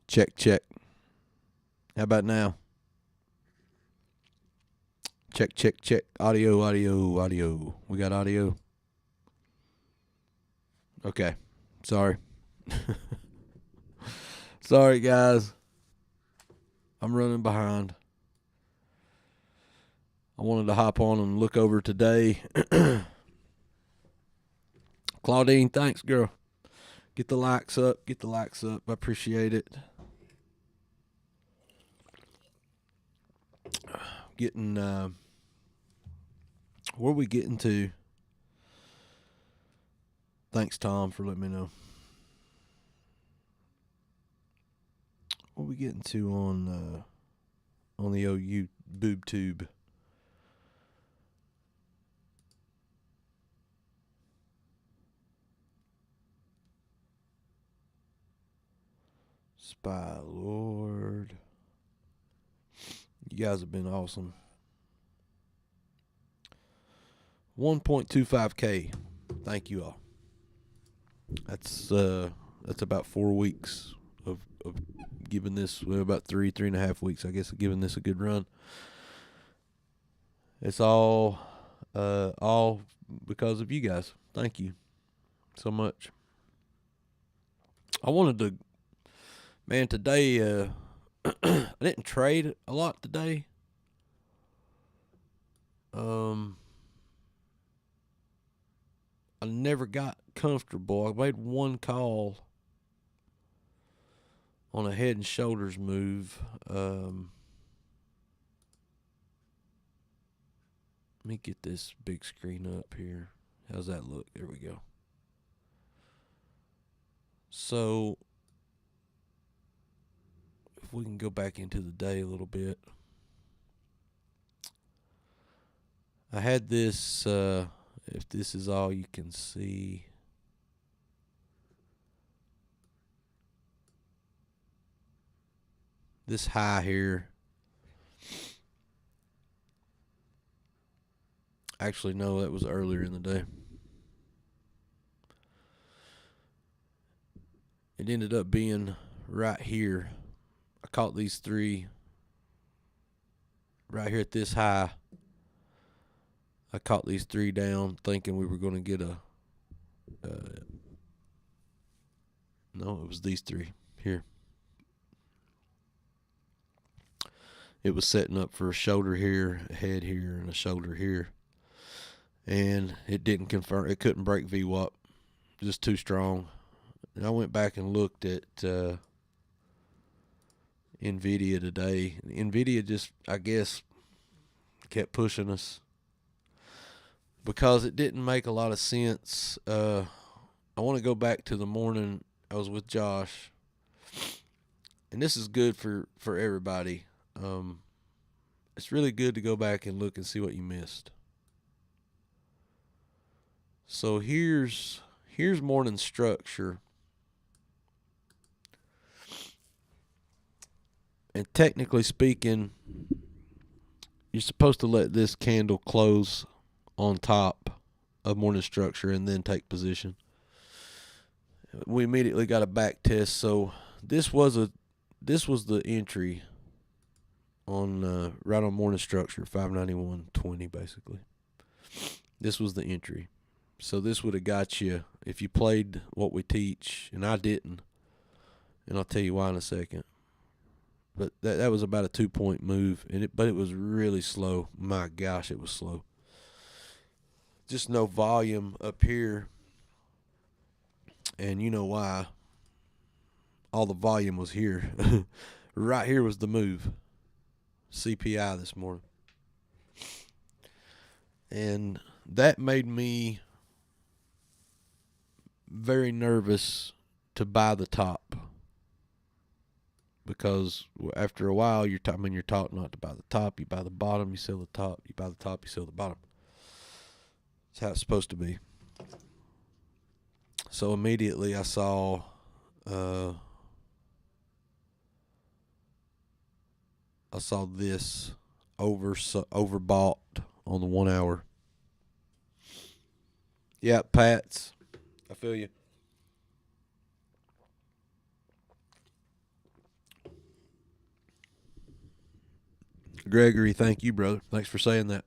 Check, check. How about now? Check, check, check. Audio, audio, audio. We got audio. Okay. Sorry. Sorry, guys. I'm running behind. I wanted to hop on and look over today. Claudine, thanks, girl. Get the likes up. Get the likes up. I appreciate it. Getting, where are we getting to? Thanks, Tom, for letting me know. What are we getting to on the OU boob tube? Spy Lord. You guys have been awesome. 1.25K. Thank you all. That's about 4 weeks of giving this, well, about three and a half weeks, I guess, of giving this a good run. It's all because of you guys. Thank you so much. I wanted to, man, today, I didn't trade a lot today. I never got comfortable. I made one call on a head and shoulders move. Let me get this big screen up here. How's that look? There we go. So, if we can go back into the day a little bit. I had this, if this is all you can see. This high here. Actually, no, that was earlier in the day. It ended up being right here. I caught these three right here at this high. I caught these three down thinking we were going to get a... no, it was these three here. It was setting up for a shoulder here, a head here, and a shoulder here. And it didn't confirm. It couldn't break VWAP. Just too strong. And I went back and looked at NVIDIA today. NVIDIA just, I guess, kept pushing us because it didn't make a lot of sense. I want to go back to the morning I was with Josh. And this is good for everybody. It's really good to go back and look and see what you missed. So here's morning structure. And technically speaking, you're supposed to let this candle close on top of morning structure and then take position. We immediately got a back test, so this was the entry on right on morning structure, 591.20 basically. This was the entry. So this would have got you if you played what we teach, and I didn't. And I'll tell you why in a second. But that was about a 2-point move, but it was really slow. My gosh, it was slow. Just no volume up here. And you know why. All the volume was here. Right here was the move. CPI this morning. And that made me very nervous to buy the top. Because after a while, you're taught not to buy the top. You buy the bottom, you sell the top. You buy the top, you sell the bottom. That's how it's supposed to be. So immediately I saw this overbought on the 1 hour. Yeah, Pats. I feel you. Gregory, thank you, brother. Thanks for saying that.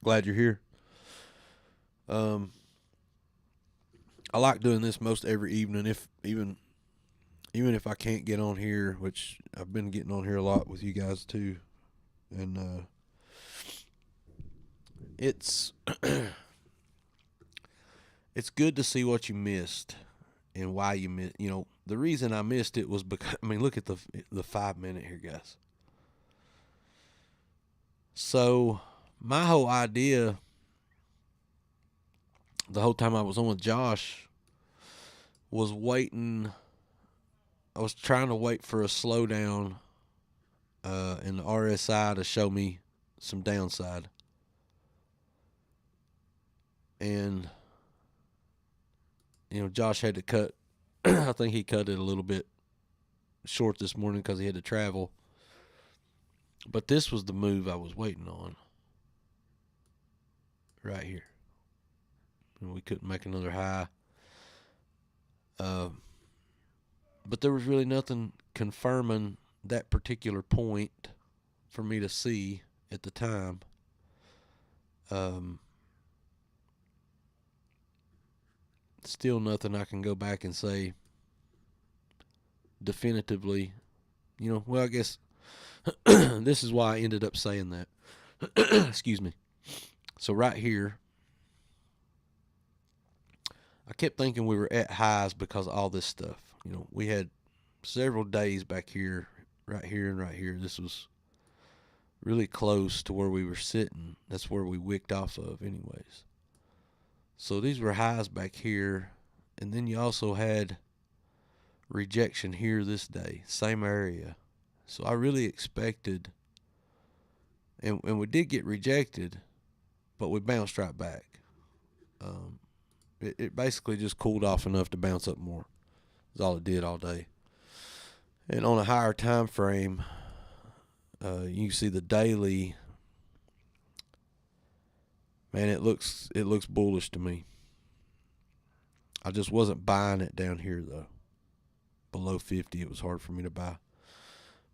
Glad you're here. I like doing this most every evening, if even if I can't get on here, which I've been getting on here a lot with you guys too, and it's it's good to see what you missed and why you missed. You know, the reason I missed it was because look at the 5 minute here, guys. So my whole idea, the whole time I was on with Josh, was waiting. I was trying to wait for a slowdown in the RSI to show me some downside. And, Josh had to cut, I think he cut it a little bit short this morning because he had to travel. But this was the move I was waiting on. Right here. And we couldn't make another high. But there was really nothing confirming that particular point for me to see at the time. Still nothing I can go back and say definitively. I guess this is why I ended up saying that. Excuse me. So right here, I kept thinking we were at highs because of all this stuff. We had several days back here, right here and right here. This was really close to where we were sitting. That's where we wicked off of anyways. So these were highs back here. And then you also had rejection here this day. Same area. So I really expected, and we did get rejected, but we bounced right back. It basically just cooled off enough to bounce up more. That's all it did all day. And on a higher time frame, you can see the daily. Man, it looks bullish to me. I just wasn't buying it down here though. Below 50, it was hard for me to buy.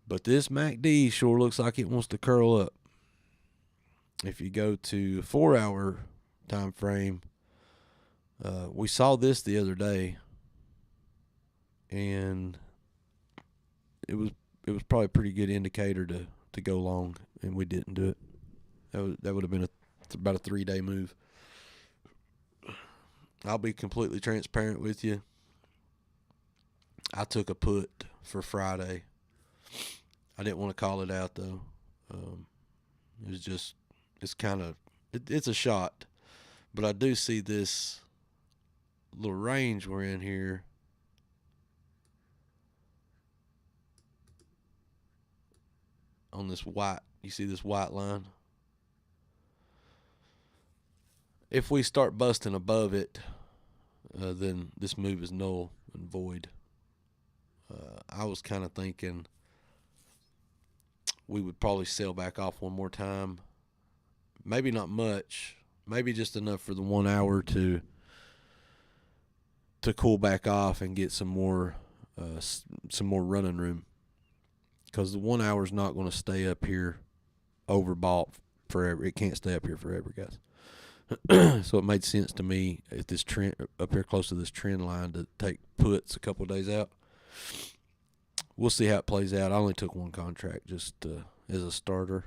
But this MACD sure looks like it wants to curl up. If you go to 4-hour time frame, we saw this the other day, and it was probably a pretty good indicator to go long, and we didn't do it. That would have been about a 3-day move. I'll be completely transparent with you. I took a put for Friday. I didn't want to call it out though. It's a shot, but I do see this little range we're in here. On this white, you see this white line? If we start busting above it, then this move is null and void. I was kind of thinking we would probably sell back off one more time. Maybe not much. Maybe just enough for the 1 hour to cool back off and get some more running room. Because the 1 hour is not going to stay up here overbought forever. It can't stay up here forever, guys. So it made sense to me at this trend up here close to this trend line to take puts a couple of days out. We'll see how it plays out. I only took one contract just as a starter.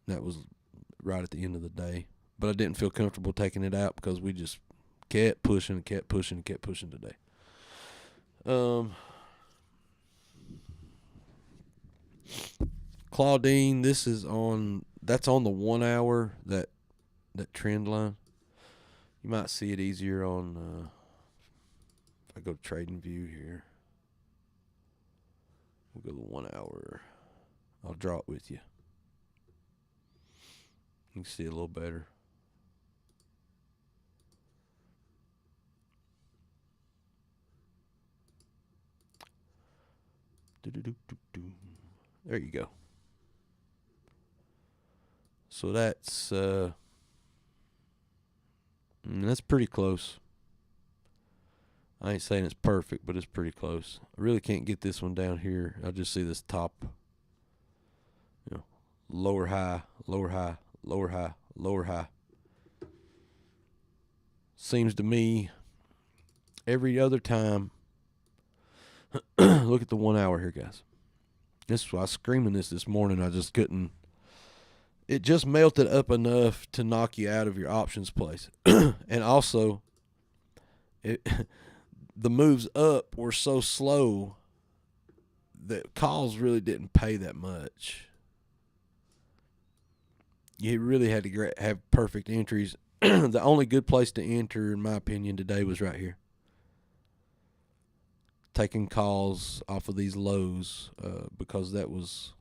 That was right at the end of the day. But I didn't feel comfortable taking it out because we just kept pushing today. Claudine, that's on the 1 hour, that trend line. You might see it easier on if I go to Trading View here. We'll go to 1 hour. I'll draw it with you. You can see it a little better. There you go. So that's pretty close. I ain't saying it's perfect, but it's pretty close. I really can't get this one down here. I just see this top. lower high, lower high, lower high, lower high. Seems to me every other time. Look at the 1 hour here, guys. I was screaming this morning. I just couldn't. It just melted up enough to knock you out of your options place. And also, the moves up were so slow that calls really didn't pay that much. You really had to have perfect entries. The only good place to enter, in my opinion, today was right here. Taking calls off of these lows because that was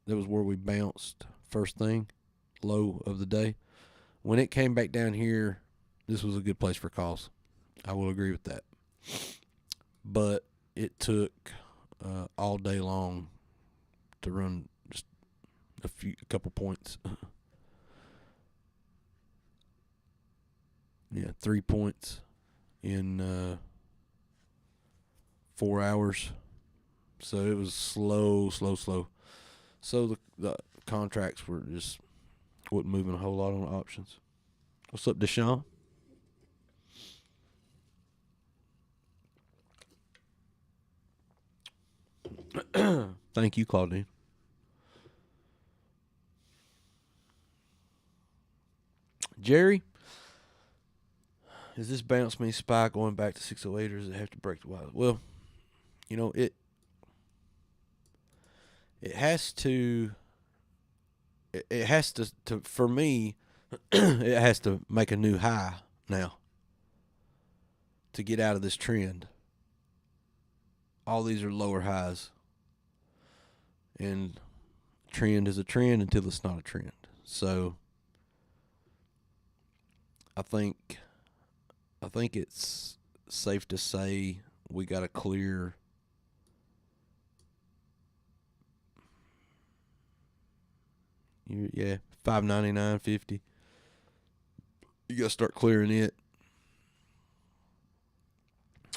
where we bounced first thing, low of the day. When it came back down here, this was a good place for calls. I will agree with that. But it took all day long to run just a couple points. Yeah, 3 points in 4 hours. So it was slow. So the contracts were just wasn't moving a whole lot on options. What's up, Deshaun? Thank you, Claudine. Jerry, is this bounce me spy going back to 608 or does it have to break the wire? Well, it has to. It has to for me. It has to make a new high now to get out of this trend. All these are lower highs, and trend is a trend until it's not a trend. So I think it's safe to say we got to clear. Yeah, 599.50. You got to start clearing it,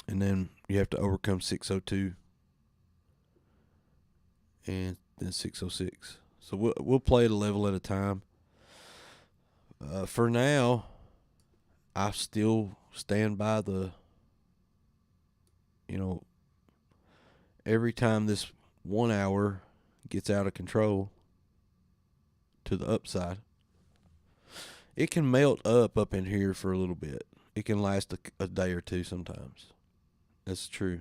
and then you have to overcome 602 and then 606. So we'll play it a level at a time. For now, I still stand by the. Every time this 1 hour gets out of control to the upside, it can melt up in here for a little bit. It can last a day or two sometimes. That's true.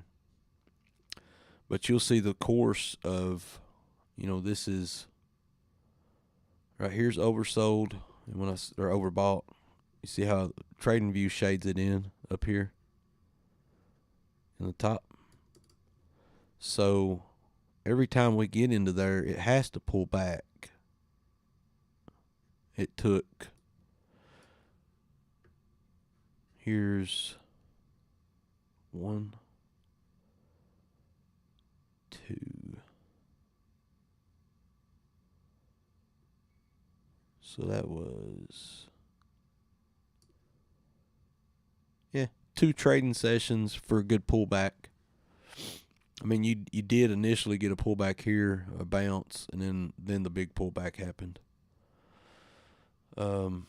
But you'll see the course of, this is right here's oversold, and or overbought. You see how Trading View shades it in up here in the top. So every time we get into there, it has to pull back. It took. Here's 1, 2. So that was 2 trading sessions for a good pullback. I mean, you did initially get a pullback here, a bounce, and then the big pullback happened. And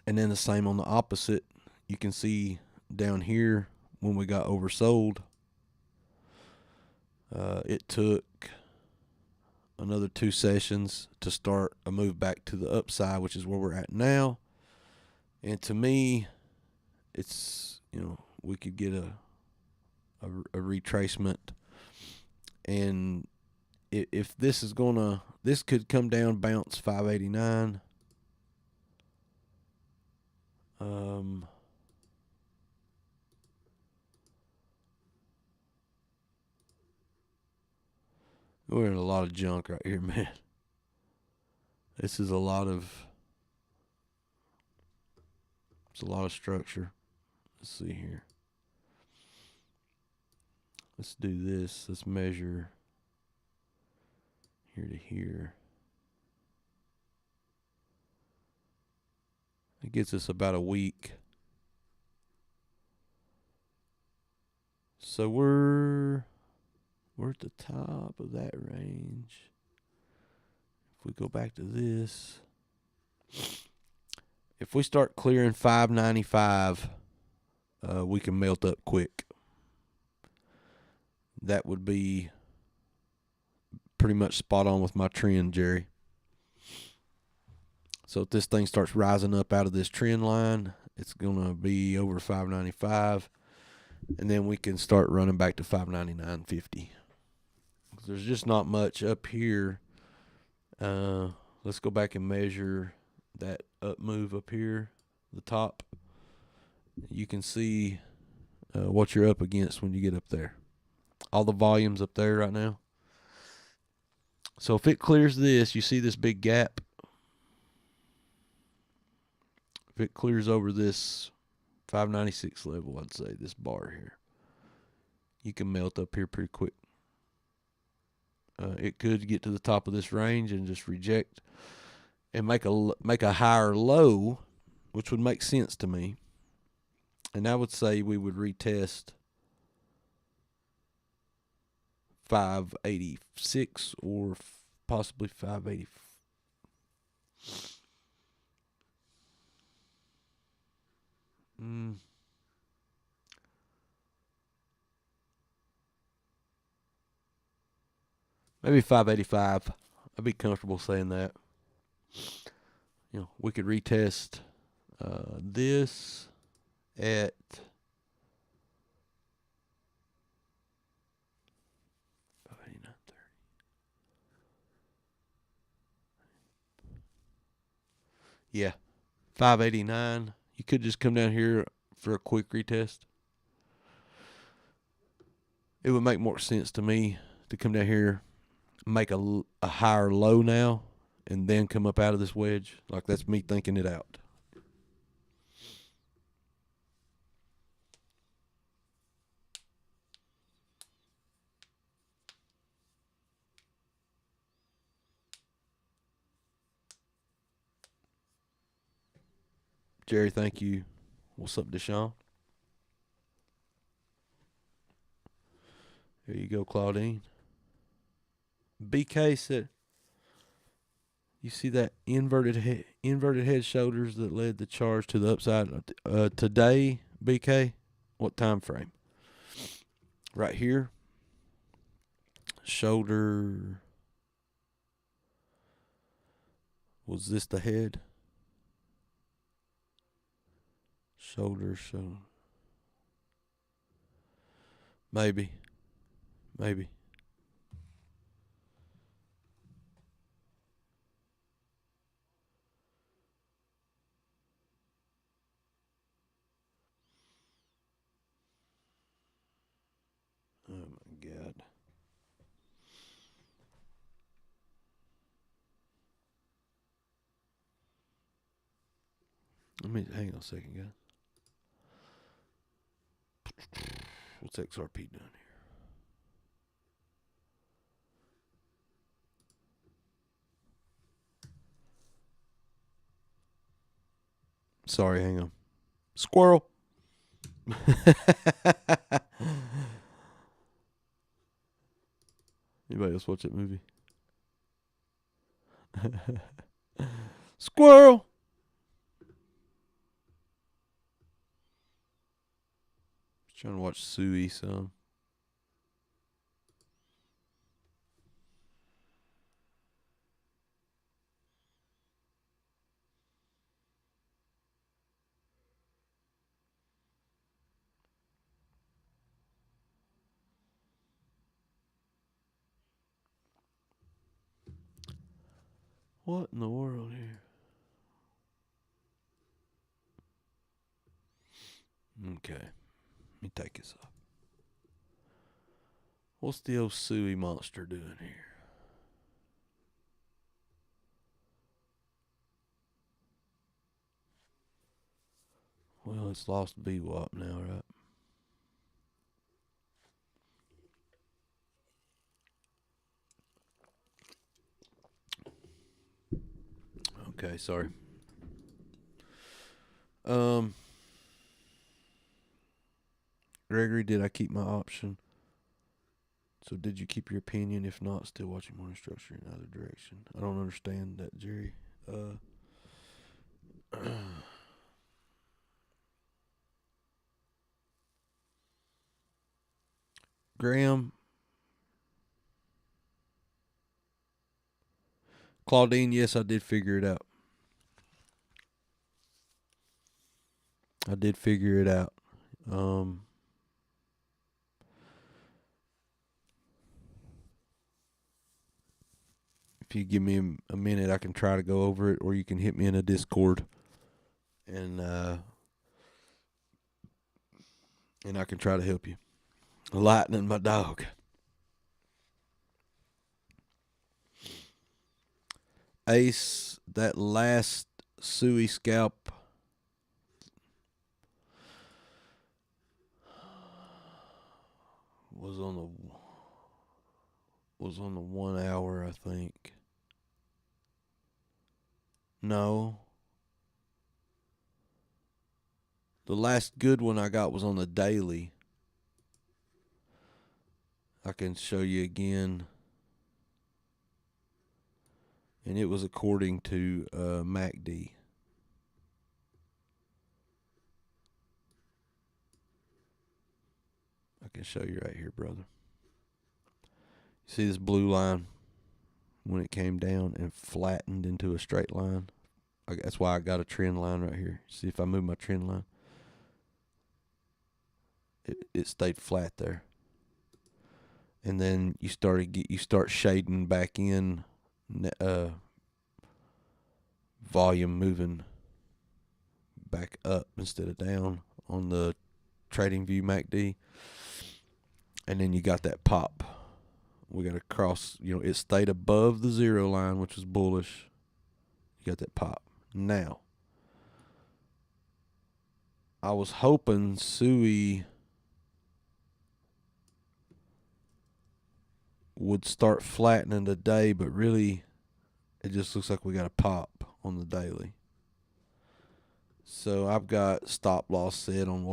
then the same on the opposite. You can see down here when we got oversold, it took another 2 sessions to start a move back to the upside, which is where we're at now. And to me, it's, we could get a retracement. And if this is this could come down, bounce 589. We're in a lot of junk right here, man. This is a lot of structure. Let's see here. Let's do this. Let's measure here to here. It gets us about a week. So we're we're at the top of that range. If we go back to this, if we start clearing 595, we can melt up quick. That would be pretty much spot on with my trend, Jerry. So if this thing starts rising up out of this trend line, it's going to be over 595, and then we can start running back to 599.50. There's just not much up here. Let's go back and measure that up move up here, the top. You can see what you're up against when you get up there. All the volume's up there right now. So if it clears this, you see this big gap. If it clears over this 596 level, I'd say this bar here, you can melt up here pretty quick. It could get to the top of this range and just reject and make a higher low, which would make sense to me. And I would say we would retest 586 or possibly 580. Maybe 585. I'd be comfortable saying that. We could retest this at 589.30. Yeah, 589. You could just come down here for a quick retest. It would make more sense to me to come down here, make a higher low now, and then come up out of this wedge. Like, that's me thinking it out. Jerry, thank you. What's up, Deshaun? There you go, Claudine. BK said, you see that inverted head shoulders that led the charge to the upside today, BK? What time frame? Right here. Shoulder. Was this the head? Shoulder. Maybe. Oh my God. Let me hang on a second, guys. What's XRP doing here? Sorry, hang on. Squirrel. Anybody else watch that movie? Squirrel. Just trying to watch Suey some. What in the world here? Okay. Let me take this off. What's the old Suey monster doing here? Well, it's lost VWAP now, right? Okay, sorry. Gregory, did I keep my option? So did you keep your opinion? If not, still watching Morning Structure in either direction. I don't understand that, Jerry. Graham, Claudine, yes, I did figure it out. I did figure it out. If you give me a minute, I can try to go over it, or you can hit me in a Discord, and I can try to help you. Lightning, my dog. Ace, that last Suey scalp was on the 1 hour, I think. No. The last good one I got was on the daily. I can show you again. And it was according to MACD. I can show you right here, brother. You see this blue line when it came down and flattened into a straight line? That's why I got a trend line right here. See, if I move my trend line, it stayed flat there. And then you start shading back in, volume moving back up instead of down on the TradingView MACD. And then you got that pop. We got to cross, it stayed above the zero line, which was bullish. You got that pop. Now, I was hoping Suey would start flattening today, but really it just looks like we got a pop on the daily. So I've got stop loss set on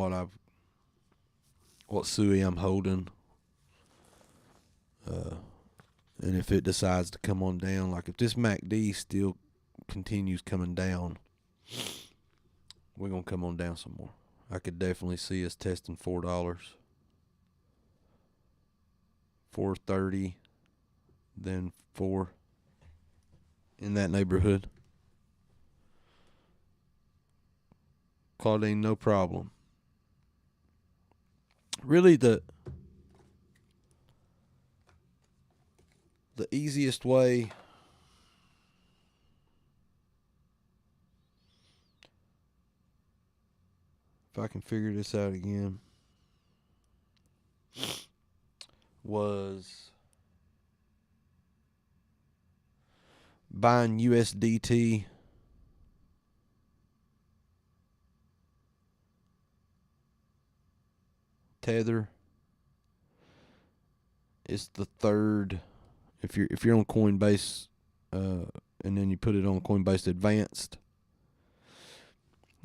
what Suey I'm holding. And if it decides to come on down, like if this MACD still continues coming down, we're going to come on down some more. I could definitely see us testing $4. $4.30, then $4, in that neighborhood. Claudine, no problem. Really, the easiest way if I can figure this out again, was buying USDT Tether. It's the third. If you're on Coinbase, and then you put it on Coinbase Advanced,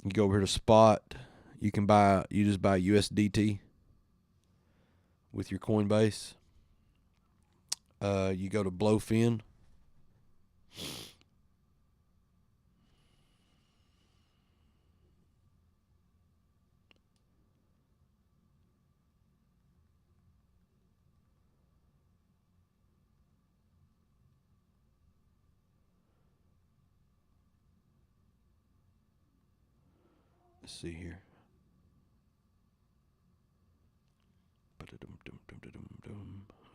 you go over here to spot. You just buy USDT with your Coinbase. You go to Blowfin. Let's see here.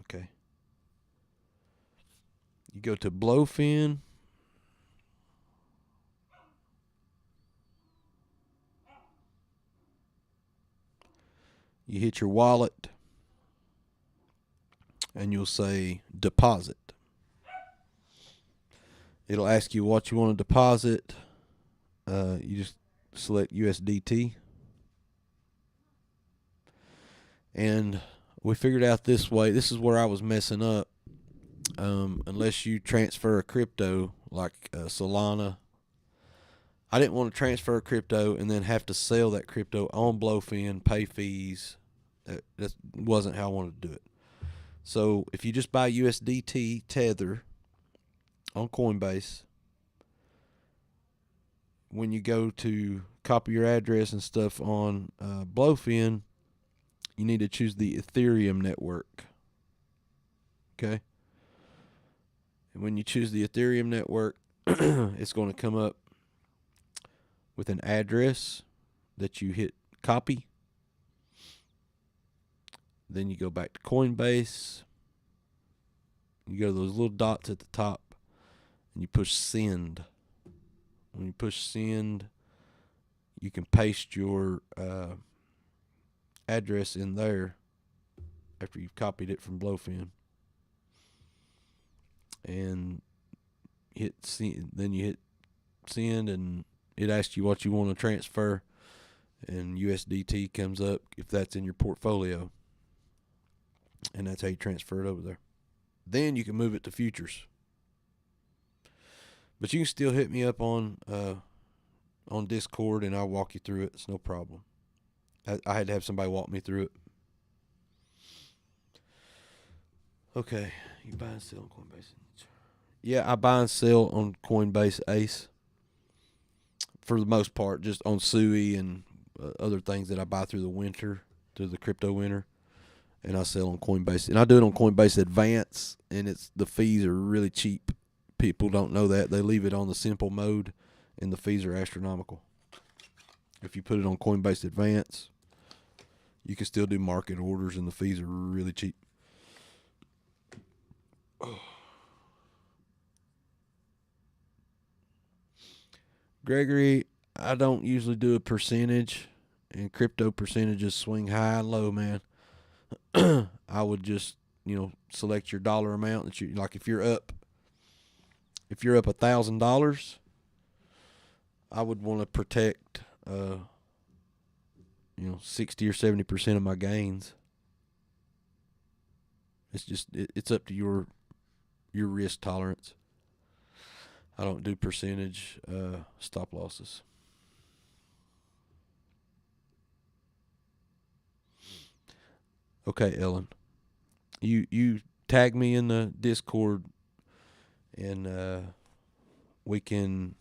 Okay. You go to Blowfin. You hit your wallet, and you'll say deposit. It'll ask you what you want to deposit. You just select USDT. And we figured out this way. This is where I was messing up. Unless you transfer a crypto like Solana. I didn't want to transfer a crypto and then have to sell that crypto on Blowfin, pay fees. That wasn't how I wanted to do it. So if you just buy USDT Tether on Coinbase, when you go to copy your address and stuff on Blowfin, you need to choose the Ethereum network. Okay? And when you choose the Ethereum network, it's going to come up with an address that you hit copy. Then you go back to Coinbase. You go to those little dots at the top and you push send. When you push send, you can paste your address in there after you've copied it from Blowfin. And hit send, then you hit send, and it asks you what you want to transfer, and USDT comes up if that's in your portfolio. And that's how you transfer it over there. Then you can move it to futures. But you can still hit me up on Discord, and I'll walk you through it. It's no problem. I had to have somebody walk me through it. Okay, you buy and sell on Coinbase. Yeah, I buy and sell on Coinbase Ace for the most part, just on Sui and other things that I buy through the crypto winter, and I sell on Coinbase. And I do it on Coinbase Advance, and the fees are really cheap. People don't know that. They leave it on the simple mode, and the fees are astronomical. If you put it on Coinbase Advance, you can still do market orders, and the fees are really cheap. Gregory, I don't usually do a percentage, and crypto percentages swing high and low, man. I would just, select your dollar amount that you like. If you're up $1,000, I would want to protect 60 or 70% of my gains. It's just it's up to your risk tolerance. I don't do percentage stop losses. Okay, Ellen. You tag me in the Discord, and we can.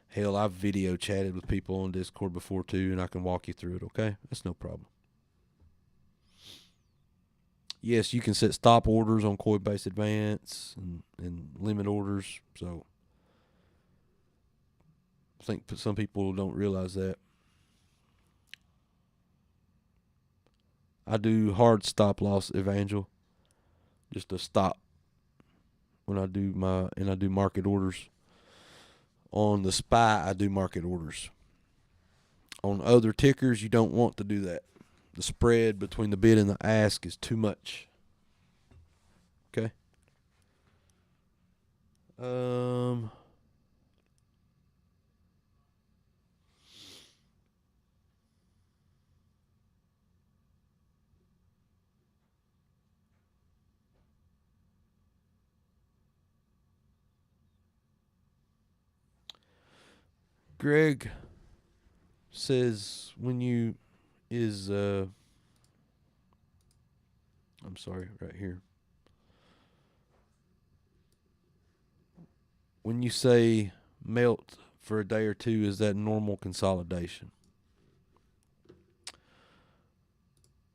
Hell, I've video chatted with people on Discord before too, and I can walk you through it. Okay, that's no problem. Yes, you can set stop orders on Coinbase Advance and limit orders. So I think some people don't realize that. I do hard stop loss, Evangel. Just a stop when I do market orders. On the SPY, I do market orders. On other tickers, you don't want to do that. The spread between the bid and the ask is too much. Okay? Greg says I'm sorry, right here. When you say melt for a day or two, is that normal consolidation?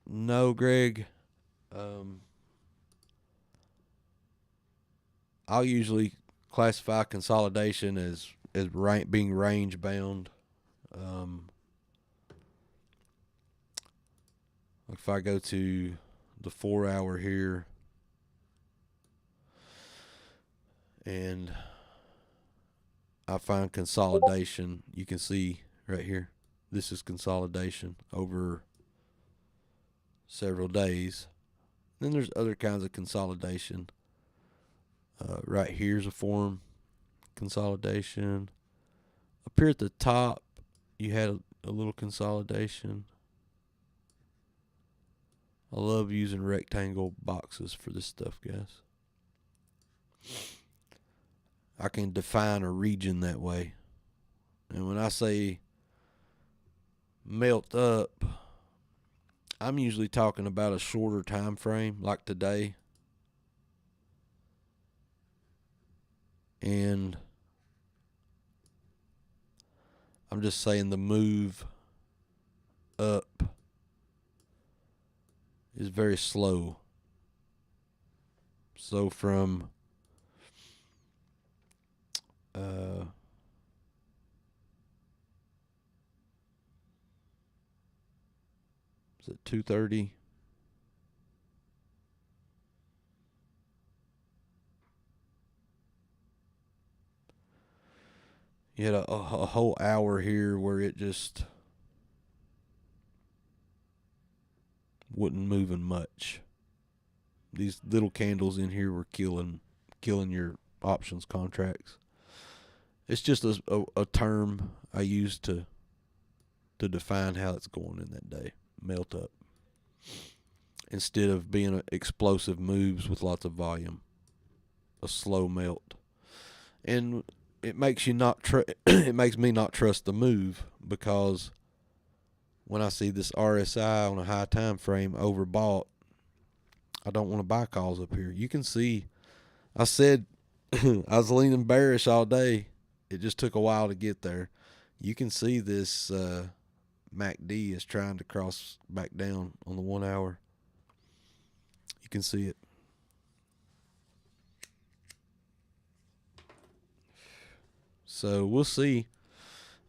No, Greg. I'll usually classify consolidation as being range bound. If I go to the 4 hour here, and I find consolidation, you can see right here, this is consolidation over several days. Then there's other kinds of consolidation. Right here's a form consolidation. Up here at the top, you had a little consolidation. I love using rectangle boxes for this stuff, guys. I can define a region that way. And when I say melt up, I'm usually talking about a shorter time frame, like today. And I'm just saying the move up is very slow. So from is it 2:30? You had a whole hour here where it just wasn't moving much. These little candles in here were killing your options contracts. It's just a term I use to define how it's going in that day. Melt up. Instead of being explosive moves with lots of volume. A slow melt. And it makes you not it makes me not trust the move, because when I see this RSI on a high time frame overbought, I don't want to buy calls up here. You can see I said I was leaning bearish all day. It just took a while to get there. You can see this MACD is trying to cross back down on the 1 hour. You can see it. So we'll see.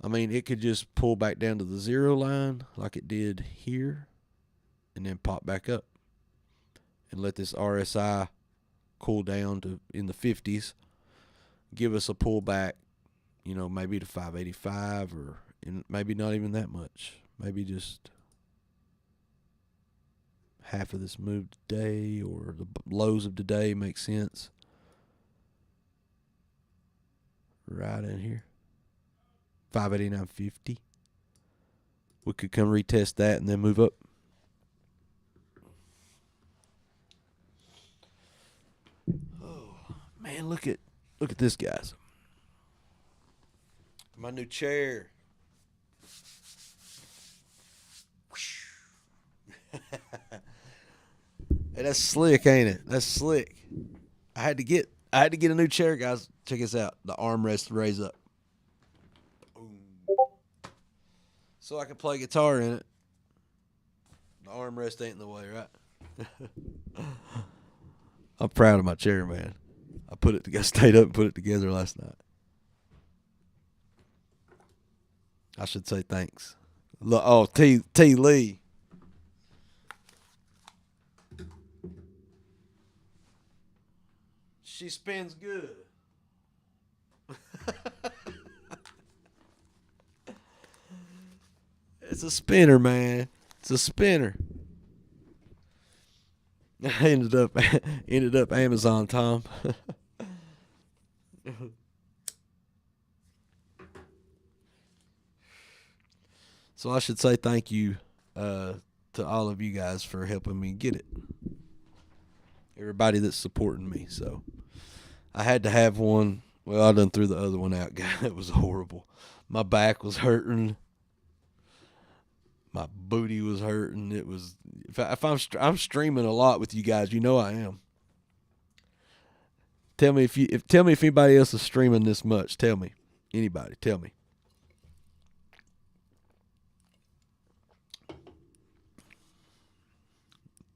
I mean, it could just pull back down to the 0 line like it did here and then pop back up and let this RSI cool down to in the 50s. Give us a pullback, maybe to 585, or maybe not even that much. Maybe just half of this move today, or the lows of today make sense. Right in here. 589.50. We could come retest that and then move up. Oh man, look at this, guys. My new chair. Hey, that's slick, ain't it? That's slick. I had to get a new chair, guys. Check this out. The armrest raise up. So I can play guitar in it. The armrest ain't in the way, right? I'm proud of my chair, man. I stayed up and put it together last night. I should say thanks. Oh, T Lee. She spins good. It's a spinner, man. It's a spinner. I ended up Amazon, Tom. So I should say thank you to all of you guys for helping me get it. Everybody that's supporting me. So I had to have one. Well, I done threw the other one out, guy. It was horrible. My back was hurting. My booty was hurting. It was. If I'm streaming a lot with you guys, I am. Tell me if anybody else is streaming this much. Tell me. Anybody, tell me.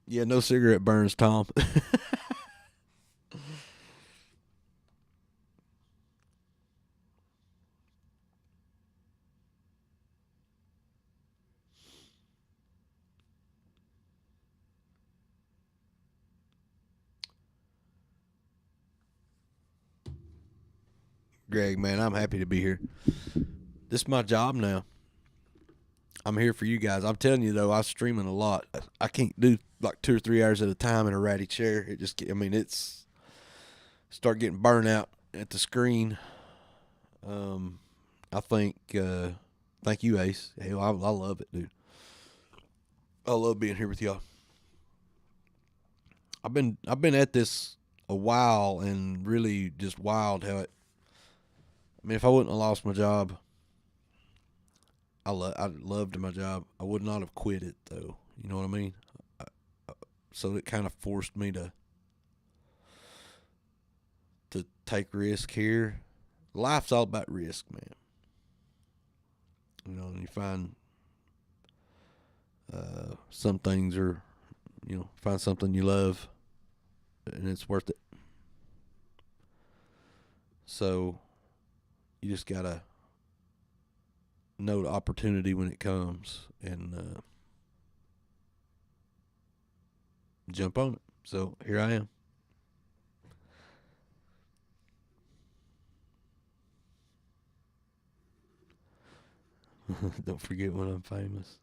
Yeah, no cigarette burns, Tom. Greg, man, I'm happy to be here. This is my job now. I'm here for you guys. I'm telling you, though, I'm streaming a lot. I can't do like 2 or 3 hours at a time in a ratty chair. It's start getting burnt out at the screen. I think, thank you, Ace. Hell, I love it, dude. I love being here with y'all. I've been at this a while, and really just wild how it. If I wouldn't have lost my job, I loved my job. I would not have quit it, though. You know what I mean? So it kind of forced me to take risk here. Life's all about risk, man. You know, and you find some things are, find something you love, and it's worth it. So you just gotta know the opportunity when it comes and jump on it. So here I am. Don't forget when I'm famous.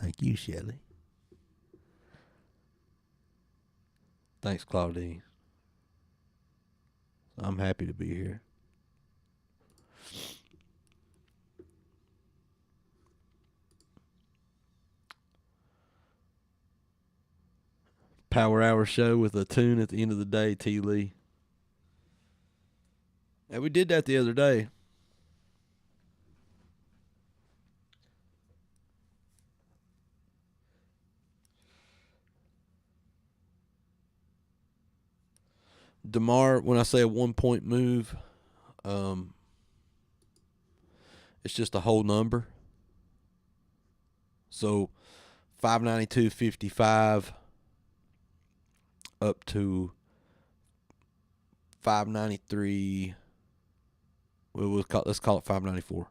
Thank you, Shelley. Thanks, Claudine. I'm happy to be here. Power Hour show with a tune at the end of the day, T. Lee. And we did that the other day. DeMar, when I say a 1 point move, um, it's just a whole number. So 592.55 up to 593. Well, let's call it 594.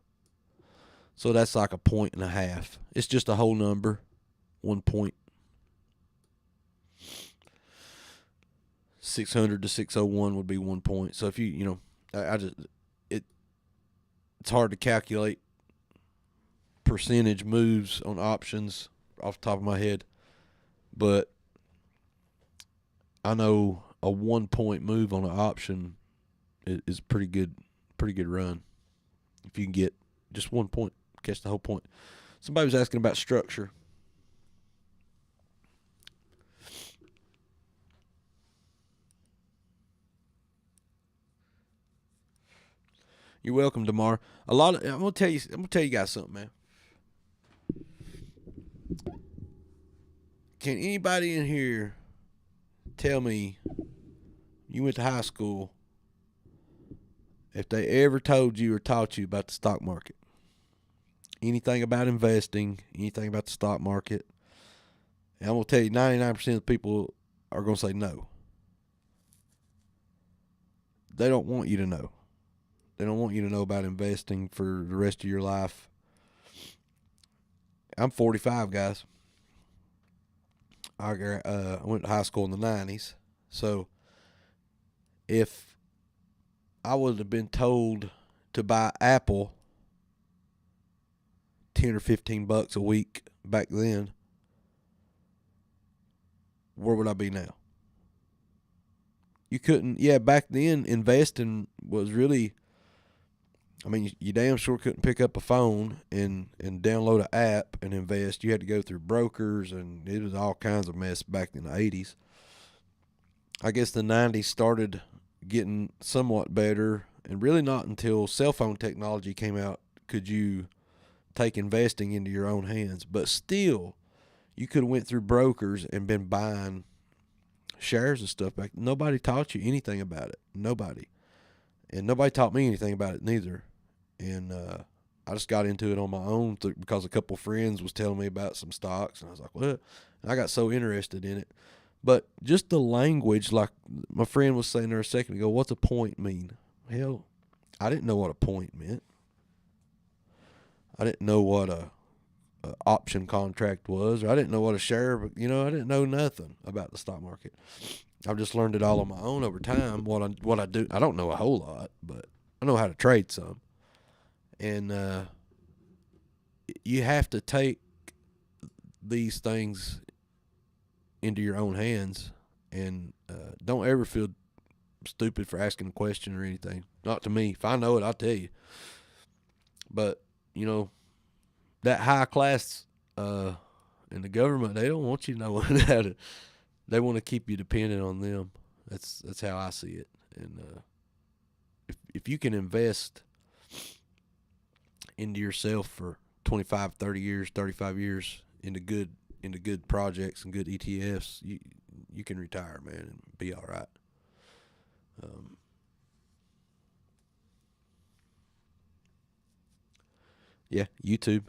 So that's like a point and a half. It's just a whole number. 1 point. 600 to 601 would be 1 point. So if it's hard to calculate percentage moves on options off the top of my head, but I know a 1 point move on an option is pretty good run. If you can get just 1 point, catch the whole point. Somebody was asking about structure. You're welcome, Damar. I'm gonna tell you guys something, man. Can anybody in here tell me you went to high school if they ever told you or taught you about the stock market? Anything about investing, anything about the stock market? And I'm going to tell you 99% of the people are going to say no. They don't want you to know. They don't want you to know about investing for the rest of your life. I'm 45, guys. I went to high school in the 90s. So if I would have been told to buy Apple 10 or 15 bucks a week back then, where would I be now? You couldn't, back then investing was really, you damn sure couldn't pick up a phone and download an app and invest. You had to go through brokers, and it was all kinds of mess back in the 80s. I guess the 90s started getting somewhat better, and really not until cell phone technology came out could you take investing into your own hands. But still, you could have went through brokers and been buying shares and stuff back. Nobody taught you anything about it. Nobody. And nobody taught me anything about it neither. And I just got into it on my own because a couple friends was telling me about some stocks, and I was like, what? And I got so interested in it. But just the language, like my friend was saying there a second ago, what's a point mean? Hell, I didn't know what a point meant. I didn't know what a option contract was, or I didn't know what a share, I didn't know nothing about the stock market. I've just learned it all on my own over time. What I do, I don't know a whole lot, but I know how to trade some. And you have to take these things into your own hands, and don't ever feel stupid for asking a question or anything. Not to me. If I know it, I'll tell you. But that high class in the government, they don't want you knowing how to. They want to keep you dependent on them. That's how I see it. And if you can invest into yourself for 25, 30 years, 35 years into good projects and good ETFs, you can retire, man, and be all right. Yeah, YouTube.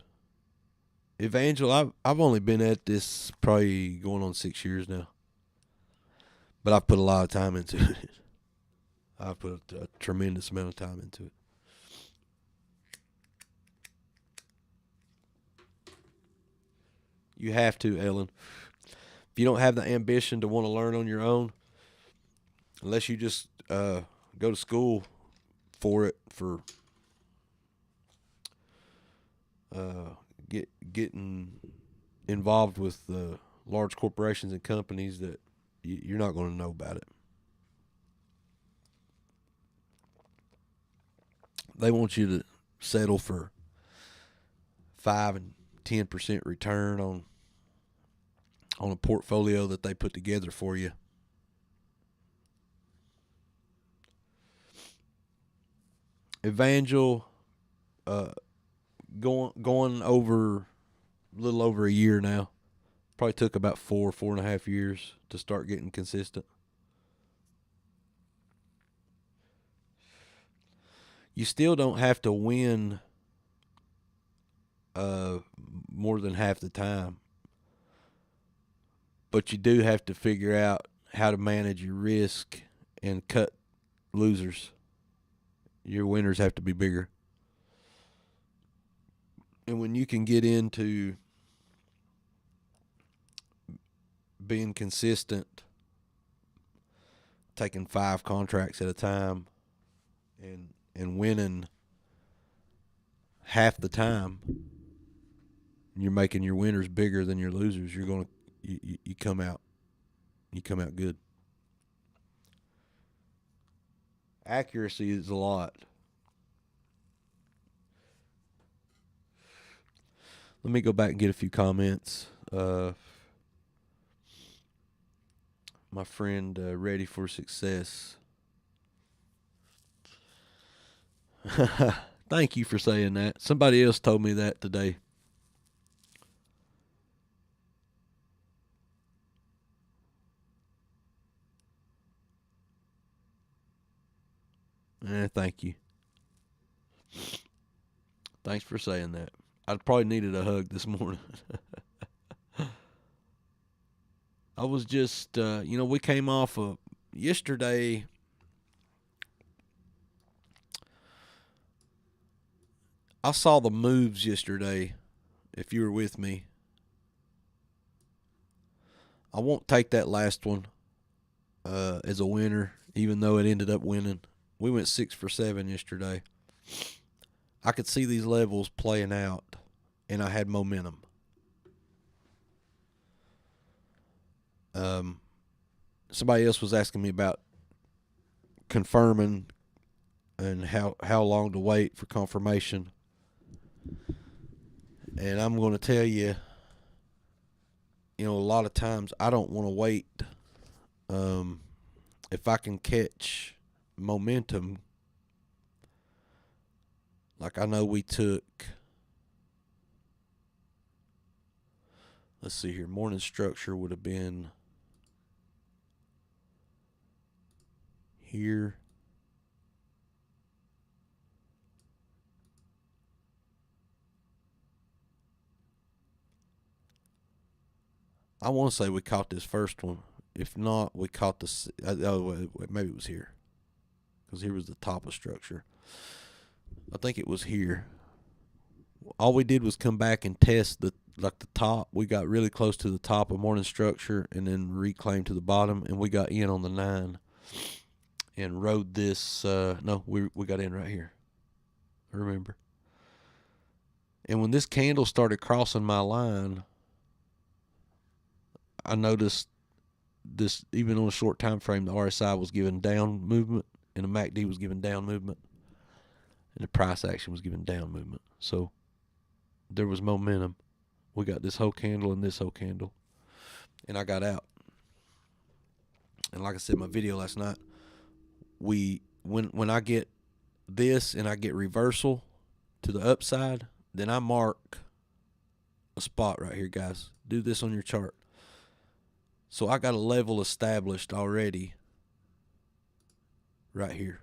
Evangel, I've only been at this probably going on 6 years now, but I've put a lot of time into it. I've put a tremendous amount of time into it. You have to, Ellen. If you don't have the ambition to want to learn on your own, unless you just go to school for it, for getting involved with large corporations and companies, that you're not going to know about it. They want you to settle for 5 and 10% return on a portfolio that they put together for you. Evangel, going over a little over a year now. Probably took about 4.5 years to start getting consistent. You still don't have to win more than half the time, but you do have to figure out how to manage your risk and cut losers. Your winners have to be bigger. And when you can get into being consistent, taking 5 contracts at a time, and winning half the time, you're making your winners bigger than your losers. You're going to you come out good. Accuracy is a lot. Let me go back and get a few comments. My friend, Ready for Success. Thank you for saying that. Somebody else told me that today. Thank you. Thanks for saying that. I probably needed a hug this morning. I was just, we came off of yesterday. I saw the moves yesterday, if you were with me. I won't take that last one as a winner, even though it ended up winning. We went 6 for 7 yesterday. I could see these levels playing out, and I had momentum. Somebody else was asking me about confirming and how long to wait for confirmation. And I'm going to tell you, a lot of times I don't want to wait. If I can catch momentum, like I know we took, let's see here, morning structure would have been here. I want to say we caught this first one. If not, we caught the. Maybe it was here, because here was the top of structure. I think it was here. All we did was come back and test the top. We got really close to the top of morning structure, and then reclaimed to the bottom, and we got in on the 9, and rode this. We got in right here. I remember. And when this candle started crossing my line, I noticed this, even on a short time frame, the RSI was giving down movement, and the MACD was giving down movement, and the price action was giving down movement. So there was momentum. We got this whole candle and this whole candle, and I got out. And like I said in my video last night, when I get this and I get reversal to the upside, then I mark a spot right here, guys. Do this on your chart. So I got a level established already right here.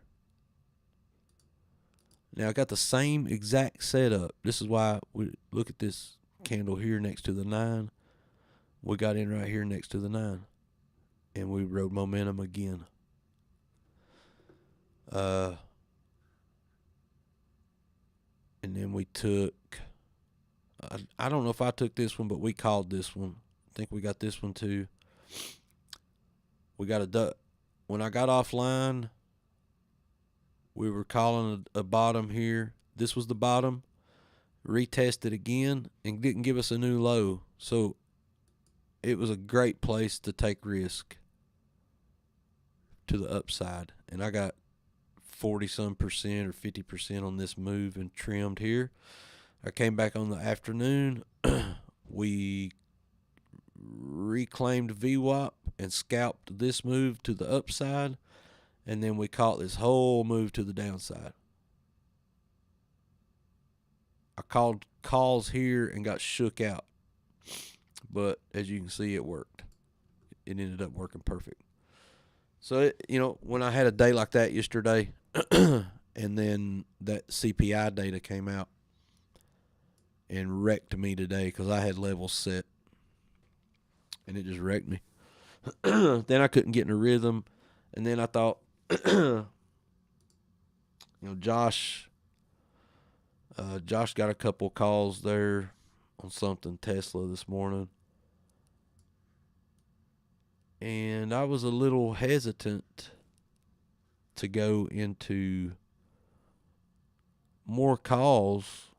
Now I got the same exact setup. This is why we look at this candle here next to the 9. We got in right here next to the 9. And we rode momentum again. And then we took, I don't know if I took this one, but we called this one. I think we got this one too. We got a duck. When I got offline, we were calling a bottom here. This was the bottom. Retested again and didn't give us a new low. So it was a great place to take risk to the upside. And I got 40-some% or 50% on this move and trimmed here. I came back on the afternoon. We reclaimed VWAP and scalped this move to the upside. And then we caught this whole move to the downside. I called calls here and got shook out. But as you can see, it worked. It ended up working perfect. So, when I had a day like that yesterday, and then that CPI data came out and wrecked me today because I had levels set. And it just wrecked me. Then I couldn't get in a rhythm. And then I thought, Josh got a couple calls there on something Tesla this morning. And I was a little hesitant to go into more calls.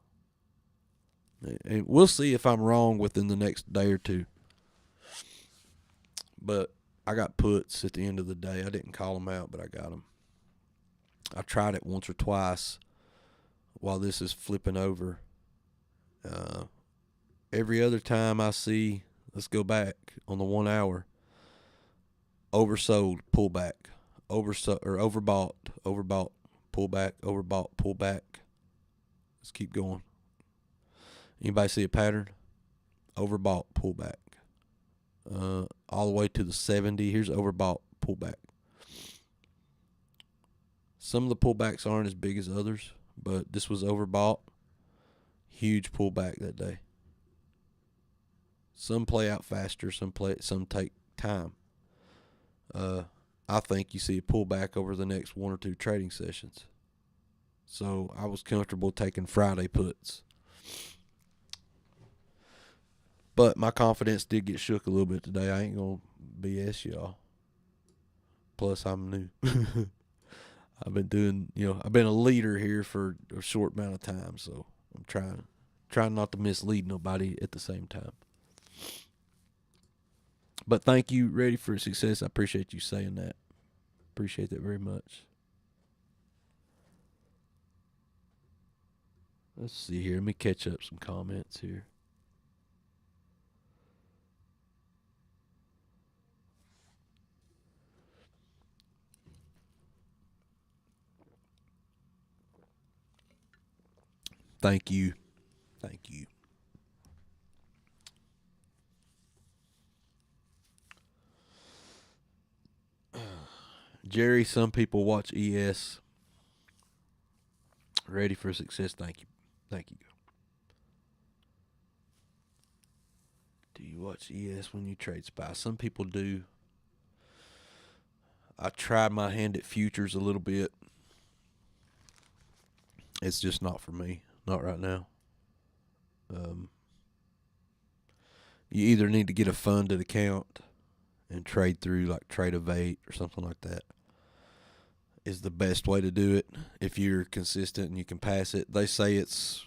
And we'll see if I'm wrong within the next day or two. But I got puts at the end of the day. I didn't call them out, but I got them. I tried it once or twice while this is flipping over. Every other time I see, let's go back on the 1 hour, oversold, pullback, overbought, pullback, overbought, pullback. Let's keep going. Anybody see a pattern? Overbought, pullback. All the way to the 70. Here's overbought, pullback. Some of the pullbacks aren't as big as others, but this was overbought. Huge pullback that day. Some play out faster, some take time. I think you see a pullback over the next 1 or 2 trading sessions. So I was comfortable taking Friday puts. But my confidence did get shook a little bit today. I ain't going to BS y'all. Plus, I'm new. I've been doing, I've been a leader here for a short amount of time. So I'm trying not to mislead nobody at the same time. But thank you, Ready for Success. I appreciate you saying that. Appreciate that very much. Let's see here. Let me catch up some comments here. Thank you. Thank you. Jerry, some people watch ES. Ready for Success. Thank you. Thank you. Do you watch ES when you trade SPY? Some people do. I tried my hand at futures a little bit. It's just not for me. Not right now. You either need to get a funded account and trade through like Trade-O-Vate or something like that. Is the best way to do it if you're consistent and you can pass it. They say it's,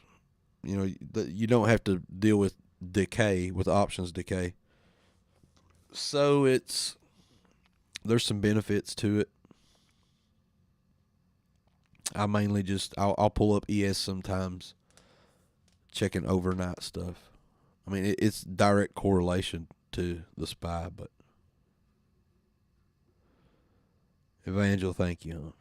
you don't have to deal with decay, with options decay. So there's some benefits to it. I mainly I'll pull up ES sometimes, checking overnight stuff. I mean, it's direct correlation to the SPY, but Evangel, thank you, honey.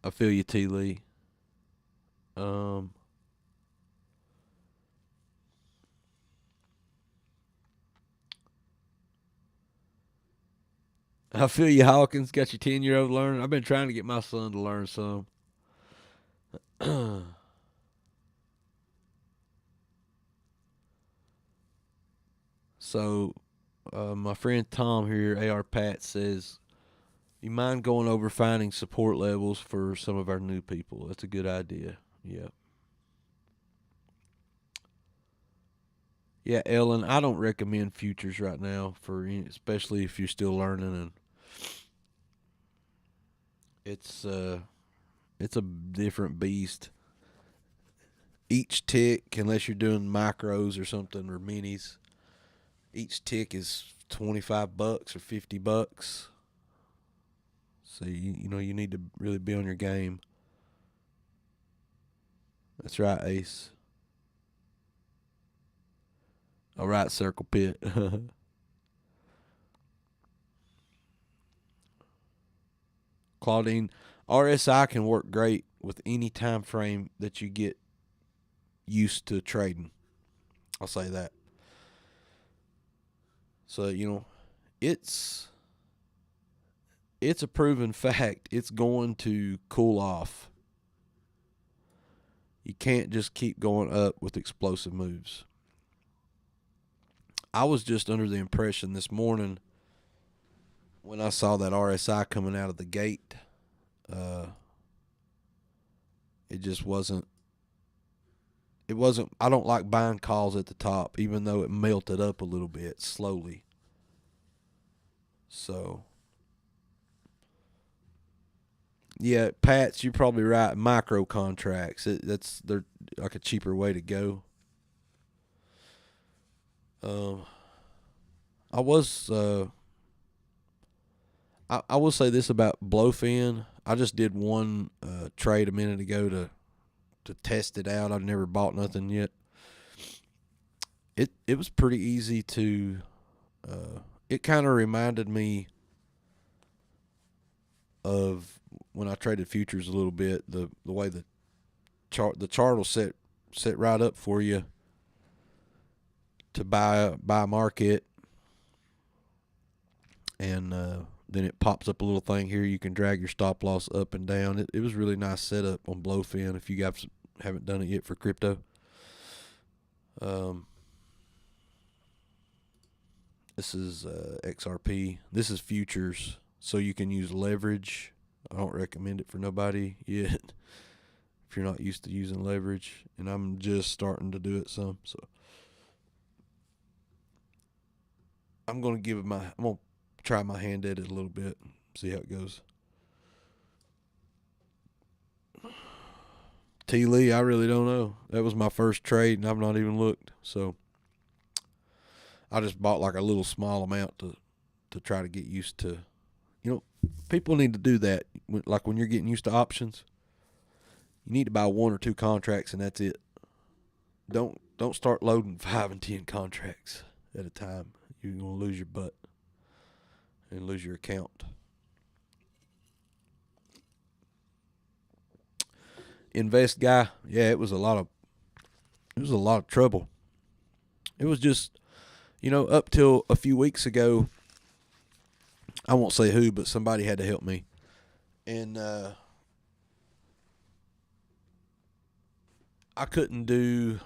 I feel you, T. Lee. Um, I feel you, Hawkins. Got your 10-year-old learning. I've been trying to get my son to learn some. So, my friend Tom here, AR Pat, says, you mind going over finding support levels for some of our new people? That's a good idea. Yeah. Yeah, Ellen, I don't recommend futures right now especially if you're still learning, and it's it's a different beast. Each tick, unless you're doing micros or something or minis, each tick is $25 or $50. So you need to really be on your game. That's right, Ace. All right, Circle Pit. Claudine, RSI can work great with any time frame that you get used to trading. I'll say that. So, it's a proven fact. It's going to cool off. You can't just keep going up with explosive moves. I was just under the impression this morning when I saw that RSI coming out of the gate, it just wasn't. It wasn't. I don't like buying calls at the top, even though it melted up a little bit slowly. So, yeah, Pats, you're probably right. Micro contracts, they're like a cheaper way to go. Um, I was I will say this about Blowfin. I just did one trade a minute ago to test it out. I've never bought nothing yet. It was pretty easy to. It kind of reminded me of when I traded futures a little bit. The way the chart will set right up for you to buy a market, and then it pops up a little thing here. You can drag your stop loss up and down. It was really nice setup on Blowfin if you guys haven't done it yet for crypto. This is XRP. This is futures, so you can use leverage. I don't recommend it for nobody yet if you're not used to using leverage, and I'm just starting to do it some. So I'm gonna try my hand at it a little bit, see how it goes. T. Lee, I really don't know. That was my first trade, and I've not even looked. So I just bought like a little small amount to try to get used to. People need to do that. Like when you're getting used to options, you need to buy 1 or 2 contracts, and that's it. Don't start loading 5 and 10 contracts at a time. You're gonna lose your butt and lose your account. Invest guy, yeah, it was a lot of trouble. It was just, up till a few weeks ago, I won't say who, but somebody had to help me. And I couldn't do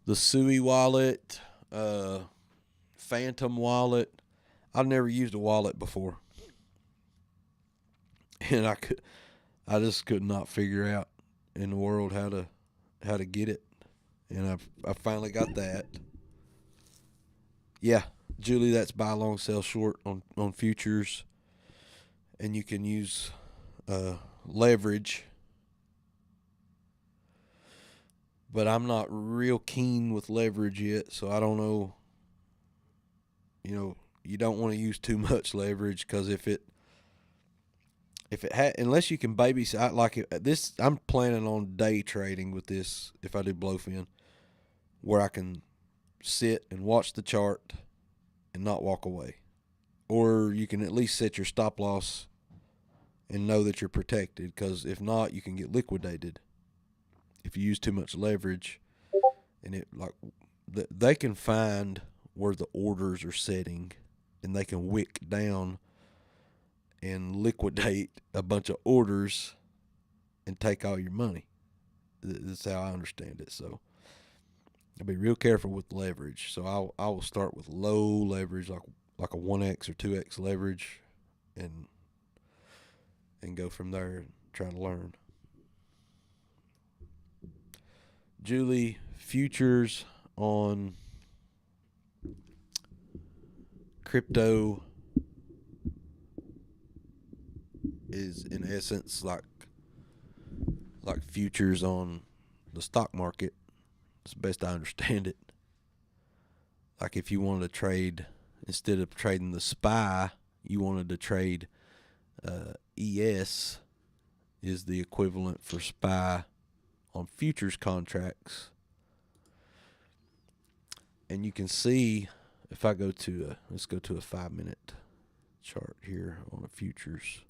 the Sui wallet, Phantom wallet. I've never used a wallet before. And I just could not figure out in the world how to get it. And I finally got that. Yeah, Julie, that's buy long, sell short on futures, and you can use leverage. But I'm not real keen with leverage yet, so I don't know. You don't want to use too much leverage, because if it unless you can babysit, this, I'm planning on day trading with this if I do Blowfin, where I can sit and watch the chart and not walk away. Or you can at least set your stop loss and know that you're protected, because if not, you can get liquidated if you use too much leverage. And it like they can find where the orders are setting, and they can wick down and liquidate a bunch of orders and take all your money. That's how I understand it. So I'll be real careful with leverage. So I will start with low leverage, like a 1x or 2x leverage, and go from there and try to learn. Julie, futures on crypto is in essence like futures on the stock market. It's the best I understand it. Like if you wanted to trade, instead of trading the SPY, you wanted to trade ES is the equivalent for SPY on futures contracts. And you can see, if I go to let's go to a 5-minute chart here on the futures.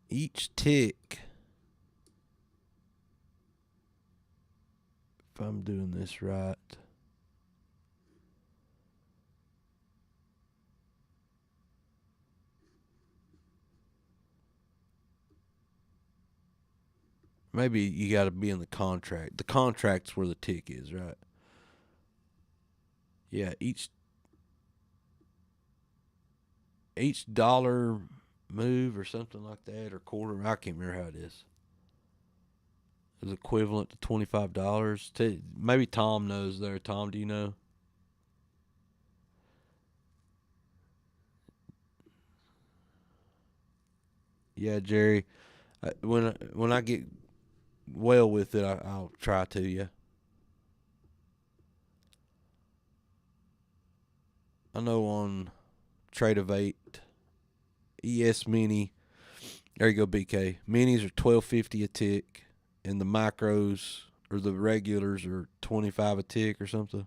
Each tick, if I'm doing this right, maybe you got to be in the contract. The contract's where the tick is, right? Yeah, each dollar move or something like that, or quarter, I can't remember how it is equivalent to $25. Maybe Tom knows there. Tom, do you know? Yeah, Jerry. When I get well with it, I'll try to. Yeah, I know on Trade of 8, ES Mini. There you go, BK. Minis are $12.50 a tick, and the micros or the regulars are 25 a tick or something.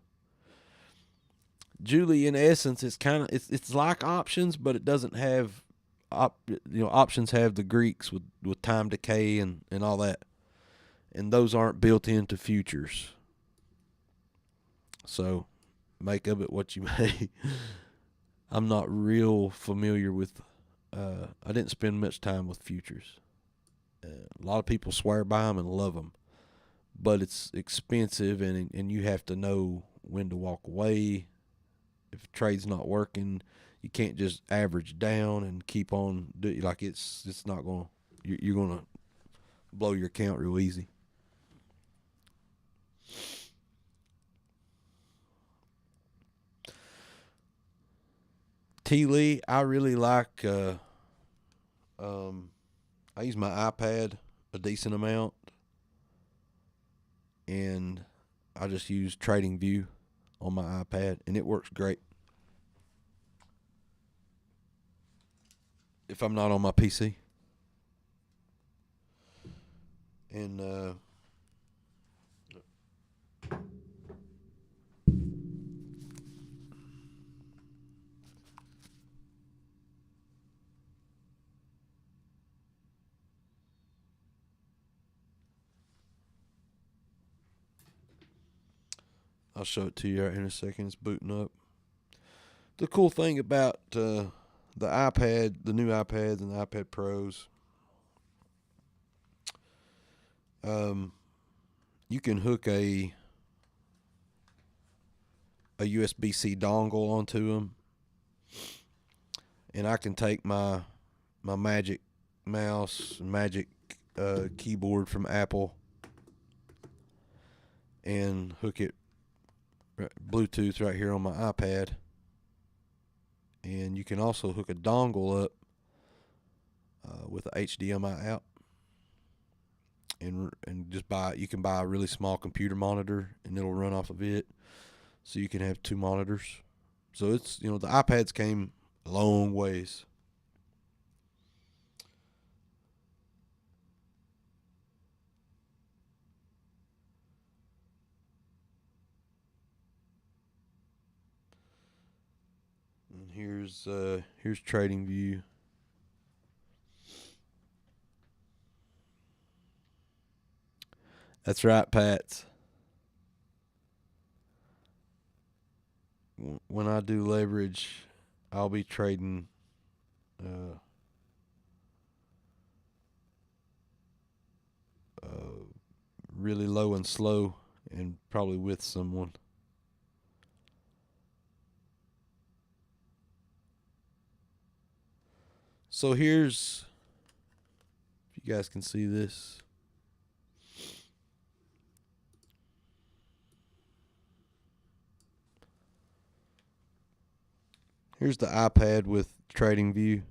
Julie, in essence, it's like options, but it doesn't have options have the Greeks with time decay and all that, and those aren't built into futures. So make of it what you may. I'm not real familiar with. I didn't spend much time with futures. A lot of people swear by them and love them, but it's expensive, and you have to know when to walk away. If a trade's not working, you can't just average down and keep on like it's not gonna. You're gonna blow your account real easy. T Lee, I really like. I use my iPad a decent amount, and I just use TradingView on my iPad, and it works great. If I'm not on my PC, and I'll show it to you right in a second. It's booting up. The cool thing about the iPad, the new iPads and the iPad Pros, you can hook a USB-C dongle onto them, and I can take my Magic Mouse, Magic keyboard from Apple, and hook it Bluetooth right here on my iPad. And you can also hook a dongle up with a HDMI out, and just you can buy a really small computer monitor, and it'll run off of it, so you can have two monitors. So it's the iPads came a long ways. And here's TradingView. That's right, Pats. When I do leverage, I'll be trading uh, uh, really low and slow, and probably with someone. So here's, if you guys can see this. Here's the iPad with Trading View.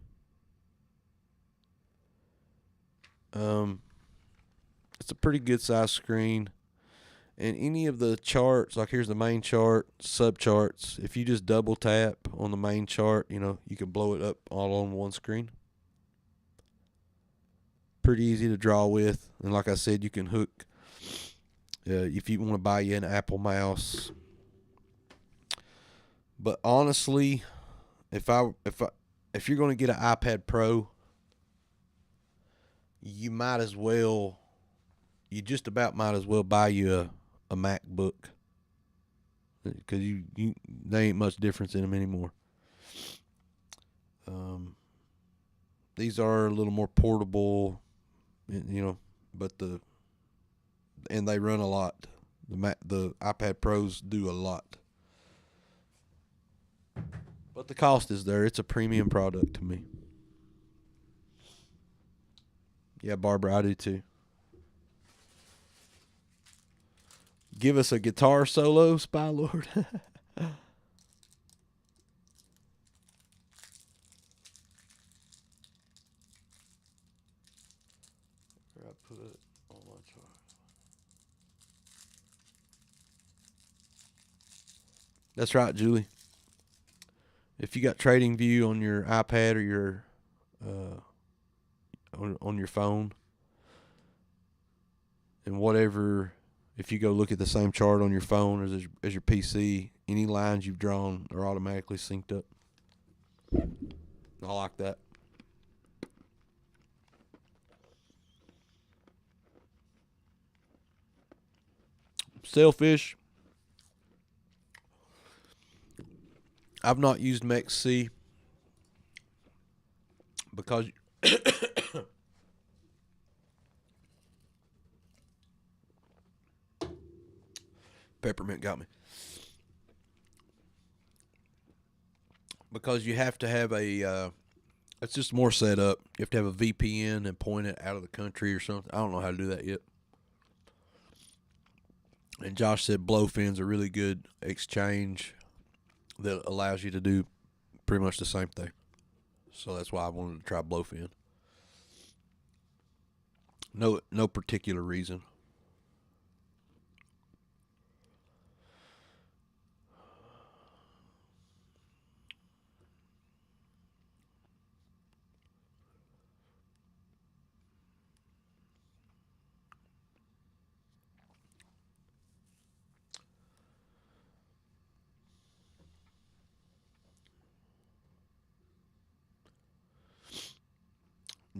It's a pretty good size screen. And any of the charts, like here's the main chart, subcharts, if you just double tap on the main chart, you can blow it up all on one screen. Pretty easy to draw with. And like I said, you can hook, if you want to buy you an Apple mouse. But honestly, if you're going to get an iPad Pro, you just about might as well buy you a MacBook, because there ain't much difference in them anymore. These are a little more portable, but and they run a lot. The iPad Pros do a lot, but the cost is there. It's a premium product to me. Yeah, Barbara, I do too. Give us a guitar solo, Spy Lord. I put it on my chart. That's right, Julie. If you got Trading View on your iPad or your on your phone, and whatever, if you go look at the same chart on your phone as your PC, any lines you've drawn are automatically synced up. I like that. Sailfish. I've not used MEXC because peppermint got me. Because you have to have it's just more set up. You have to have a VPN and point it out of the country or something. I don't know how to do that yet. And Josh said Blowfin's a really good exchange that allows you to do pretty much the same thing. So that's why I wanted to try Blowfin. No particular reason.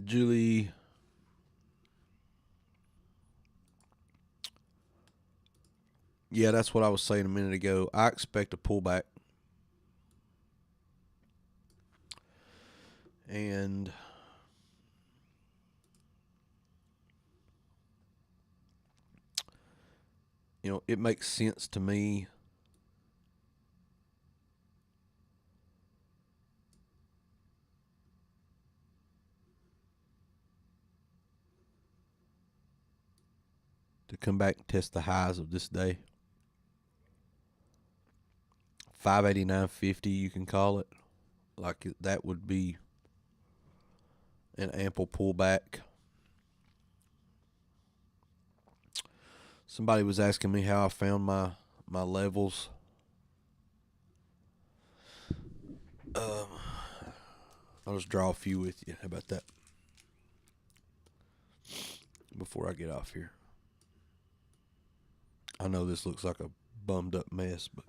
Julie. Yeah, that's what I was saying a minute ago. I expect a pullback. And it makes sense to me to come back and test the highs of this day. 589.50, you can call it. Like that would be an ample pullback. Somebody was asking me how I found my levels. I'll just draw a few with you. How about that? Before I get off here. I know this looks like a bummed up mess, but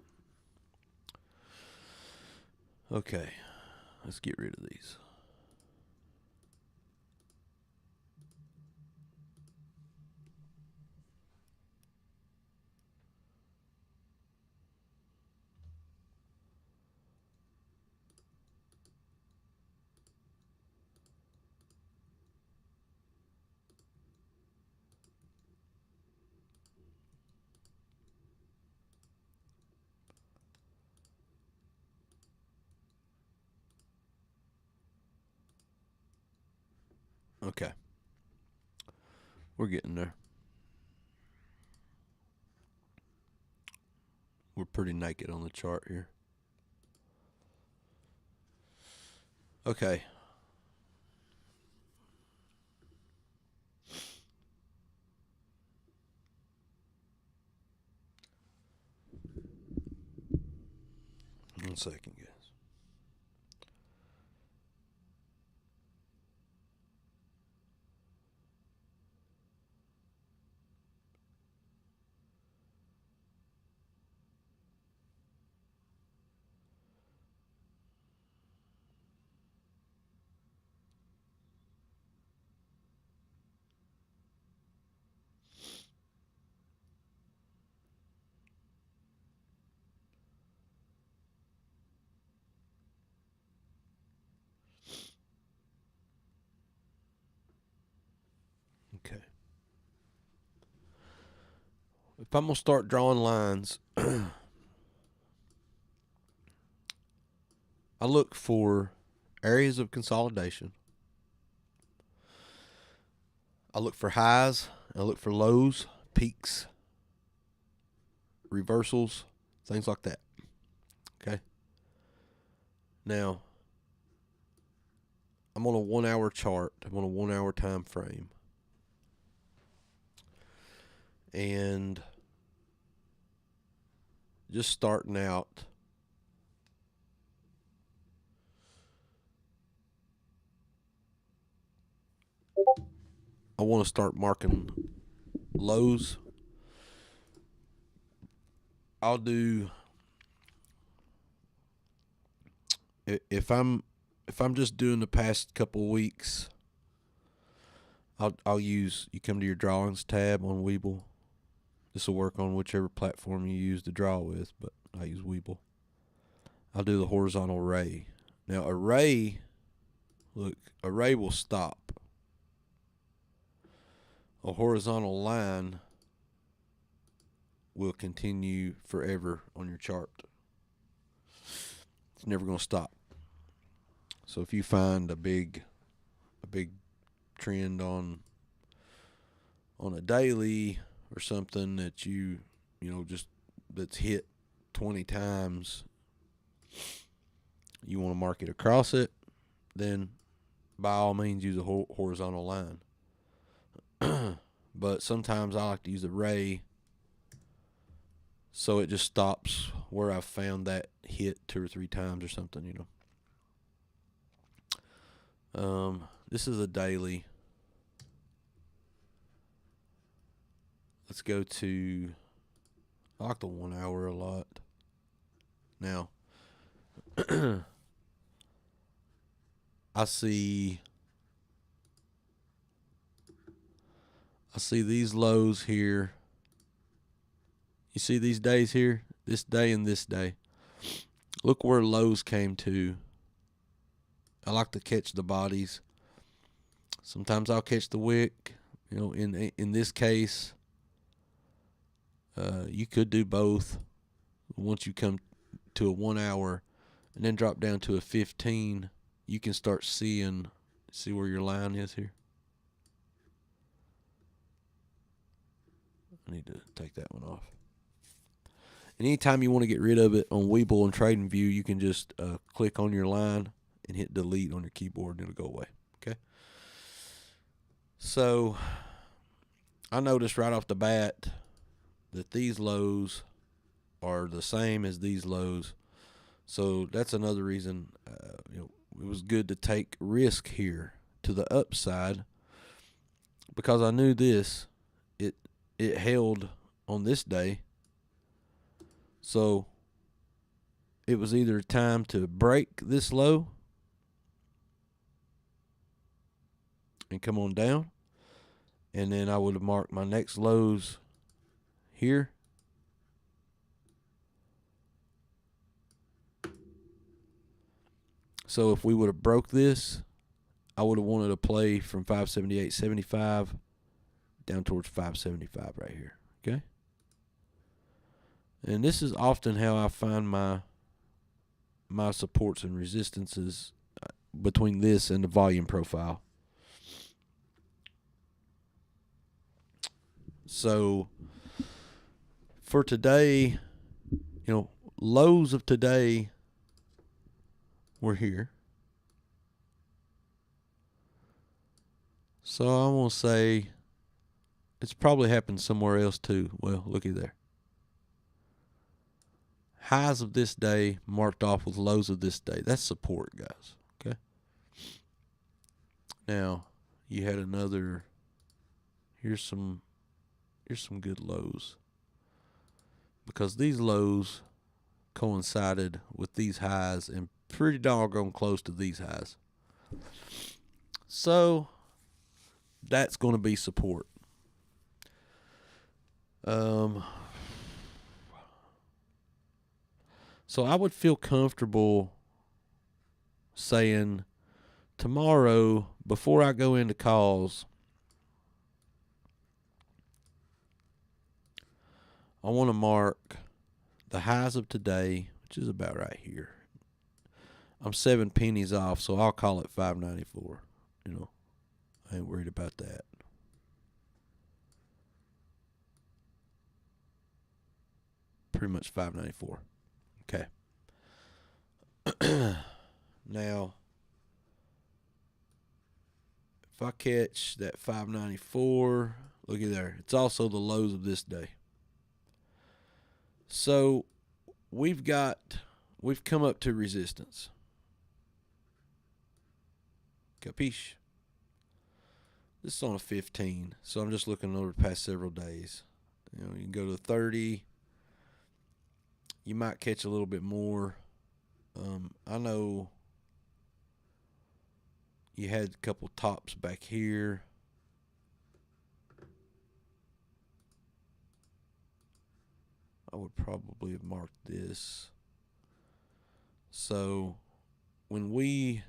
okay. Let's get rid of these. Okay. We're getting there. We're pretty naked on the chart here. Okay. One second, guys. Okay. If I'm going to start drawing lines, I look for areas of consolidation. I look for highs. I look for lows, peaks, reversals, things like that. Okay. Now, I'm on a 1 hour chart. I'm on a 1 hour time frame. And just starting out, I want to start marking lows. I'll do if I'm just doing the past couple weeks, I'll use, you come to your drawings tab on Webull. This will work on whichever platform you use to draw with, but I use Webull. I'll do the horizontal ray. Now a ray, look, a ray will stop. A horizontal line will continue forever on your chart. It's never going to stop. So if you find a big trend on a daily or something that you know, just that's hit 20 times, you want to mark it across it, then by all means use a horizontal line. But sometimes I like to use a ray, so it just stops where I've found that hit 2 or 3 times or something, you know. This is a daily. Let's go to, I like the 1 hour a lot. Now, I see these lows here. You see these days here? This day and this day. Look where lows came to. I like to catch the bodies. Sometimes I'll catch the wick. You know, in this case, you could do both. Once you come to a 1 hour and then drop down to a 15, you can start see where your line is here. I need to take that one off. And anytime you want to get rid of it on Webull and TradingView, you can just click on your line and hit delete on your keyboard and it'll go away. Okay. So I noticed right off the bat that these lows are the same as these lows. So that's another reason, it was good to take risk here to the upside, because I knew this, it held on this day. So it was either time to break this low and come on down, and then I would have marked my next lows here. So if we would have broke this, I would have wanted to play from 578.75 down towards 575 right here. Okay? And this is often how I find my supports and resistances between this and the volume profile. So for today, lows of today were here. So I'm going to say it's probably happened somewhere else too. Well, looky there. Highs of this day marked off with lows of this day. That's support, guys. Okay. Now, you had another. Here's some good lows. Because these lows coincided with these highs and pretty doggone close to these highs. So that's going to be support. So I would feel comfortable saying tomorrow, before I go into calls, I want to mark the highs of today, which is about right here. I'm 7 pennies off, so I'll call it 594. I ain't worried about that. Pretty much 594. Okay. Now, if I catch that 594, looky there. It's also the lows of this day. So we've come up to resistance. Capiche? This is on a 15, so I'm just looking over the past several days. You can go to 30. You might catch a little bit more. I know you had a couple tops back here. I would probably have marked this. So when we,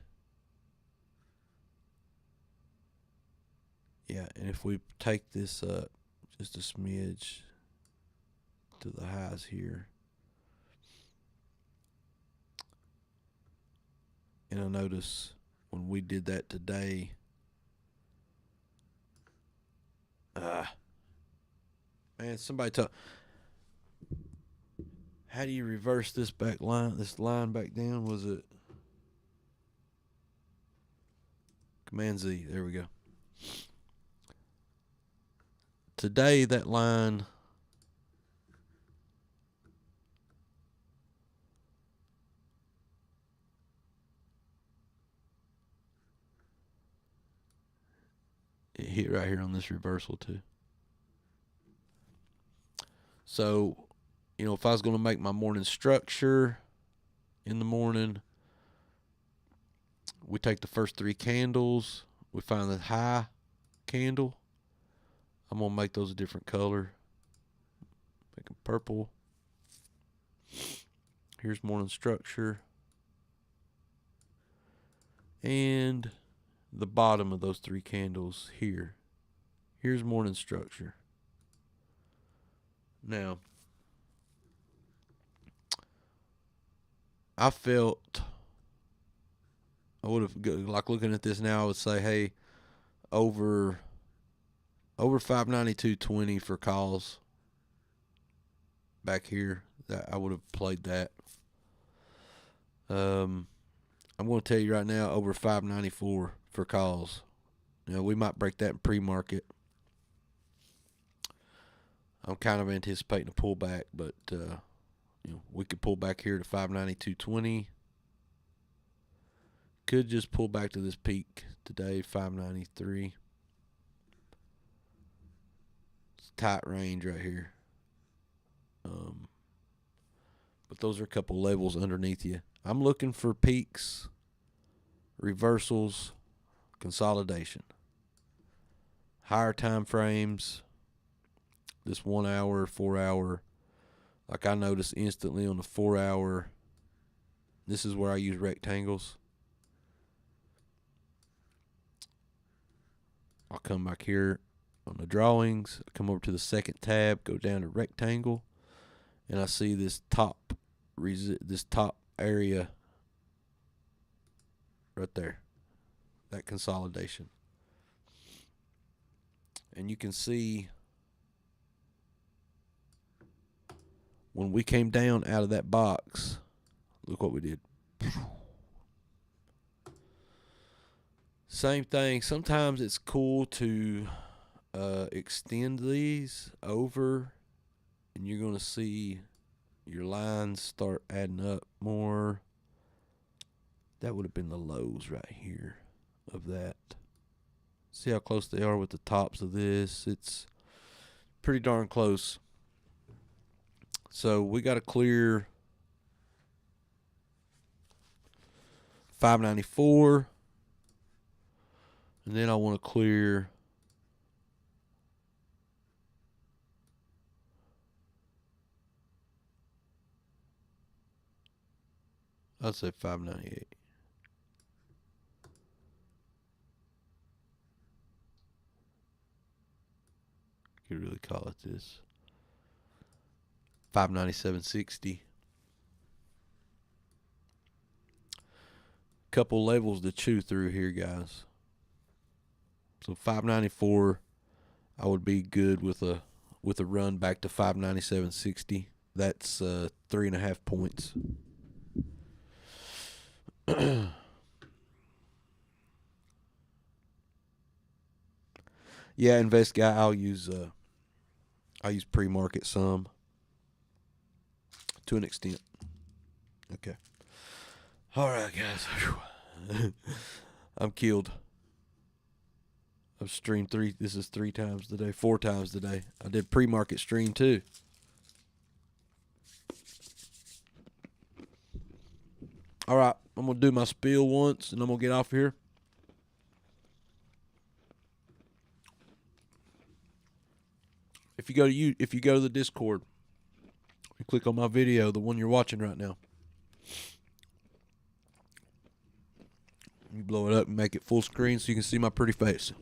and if we take this up just a smidge to the highs here, and I notice when we did that today, man, somebody talk. How do you reverse this this line back down? Was it Command Z? There we go. Today, that line it hit right here on this reversal too. So, if I was going to make my morning structure in the morning, we take the first 3 candles, we find the high candle. I'm going to make those a different color. Make them purple. Here's morning structure. And the bottom of those 3 candles here. Here's morning structure. Now, I would have, like looking at this now, I would say, hey, over 592.20 for calls back here. That I would have played that. I'm going to tell you right now, over 594 for calls. We might break that in pre-market. I'm kind of anticipating a pullback, but we could pull back here to 592.20. Could just pull back to this peak today, 593. It's a tight range right here. But those are a couple levels underneath you. I'm looking for peaks, reversals, consolidation. Higher time frames. This 1 hour, 4 hour. Like I noticed instantly on the 4 hour. This is where I use rectangles. I'll come back here on the drawings, come over to the second tab, go down to rectangle, and I see this top area right there, that consolidation. And you can see when we came down out of that box, look what we did. Same thing. Sometimes it's cool to extend these over, and you're going to see your lines start adding up more. That would have been the lows right here of that. See how close they are with the tops of this? It's pretty darn close. So we got to clear 594. And then I want to clear I'd say 598. Could really call it this. 597.60. Couple levels to chew through here, guys. So 594, I would be good with a run back to 597.60. That's 3.5 points. Yeah, invest guy. I'll use pre-market some to an extent. Okay. All right, guys. I'm killed. I've streamed 3. This is 3 times today, 4 times today. I did pre-market stream too. All right, I'm gonna do my spiel once, and I'm gonna get off here. If you go to the Discord, you click on my video, the one you're watching right now. You blow it up and make it full screen so you can see my pretty face.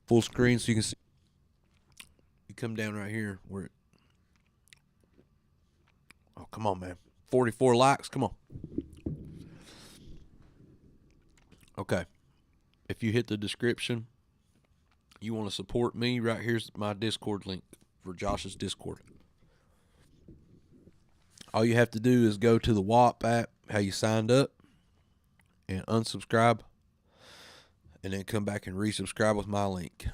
Full screen so you can see. You come down right here where it. Oh, come on, man. 44 likes. Come on. Okay. If you hit the description, you want to support me, right here's my Discord link for Josh's Discord. All you have to do is go to the WAP app, how you signed up, and unsubscribe, and then come back and resubscribe with my link,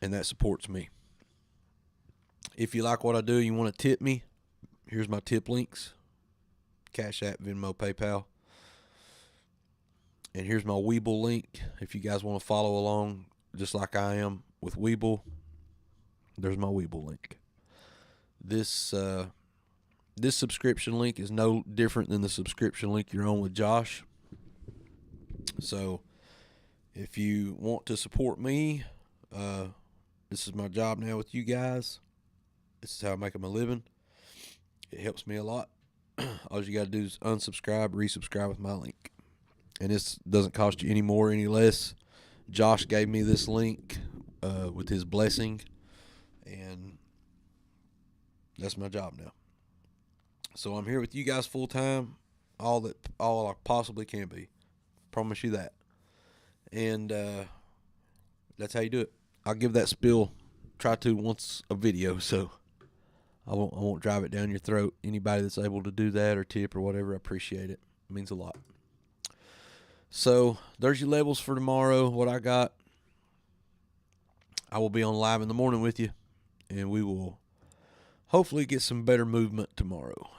and that supports me. If you like what I do, you want to tip me, here's my tip links: Cash App, Venmo, PayPal. And here's my Webull link. If you guys want to follow along just like I am with Webull, there's my Webull link. This subscription link is no different than the subscription link you're on with Josh. So if you want to support me, this is my job now with you guys. This is how I'm making my living. It helps me a lot. All you got to do is unsubscribe, resubscribe with my link. And this doesn't cost you any more, any less. Josh gave me this link with his blessing, and that's my job now. So I'm here with you guys full time, all I possibly can be. Promise you that. And that's how you do it. I'll give that spiel, try to once a video, so I won't drive it down your throat. Anybody that's able to do that or tip or whatever, I appreciate it. It means a lot. So there's your levels for tomorrow. What I got, I will be on live in the morning with you, and we will hopefully get some better movement tomorrow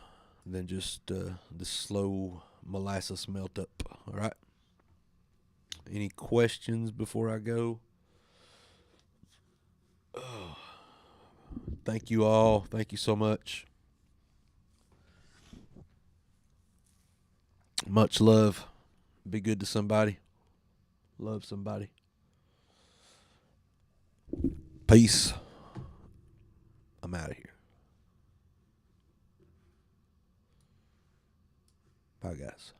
than just the slow molasses melt up. All right. Any questions before I go? Oh, thank you all. Thank you so much. Much love. Be good to somebody. Love somebody. Peace. I'm out of here. Bye, guys.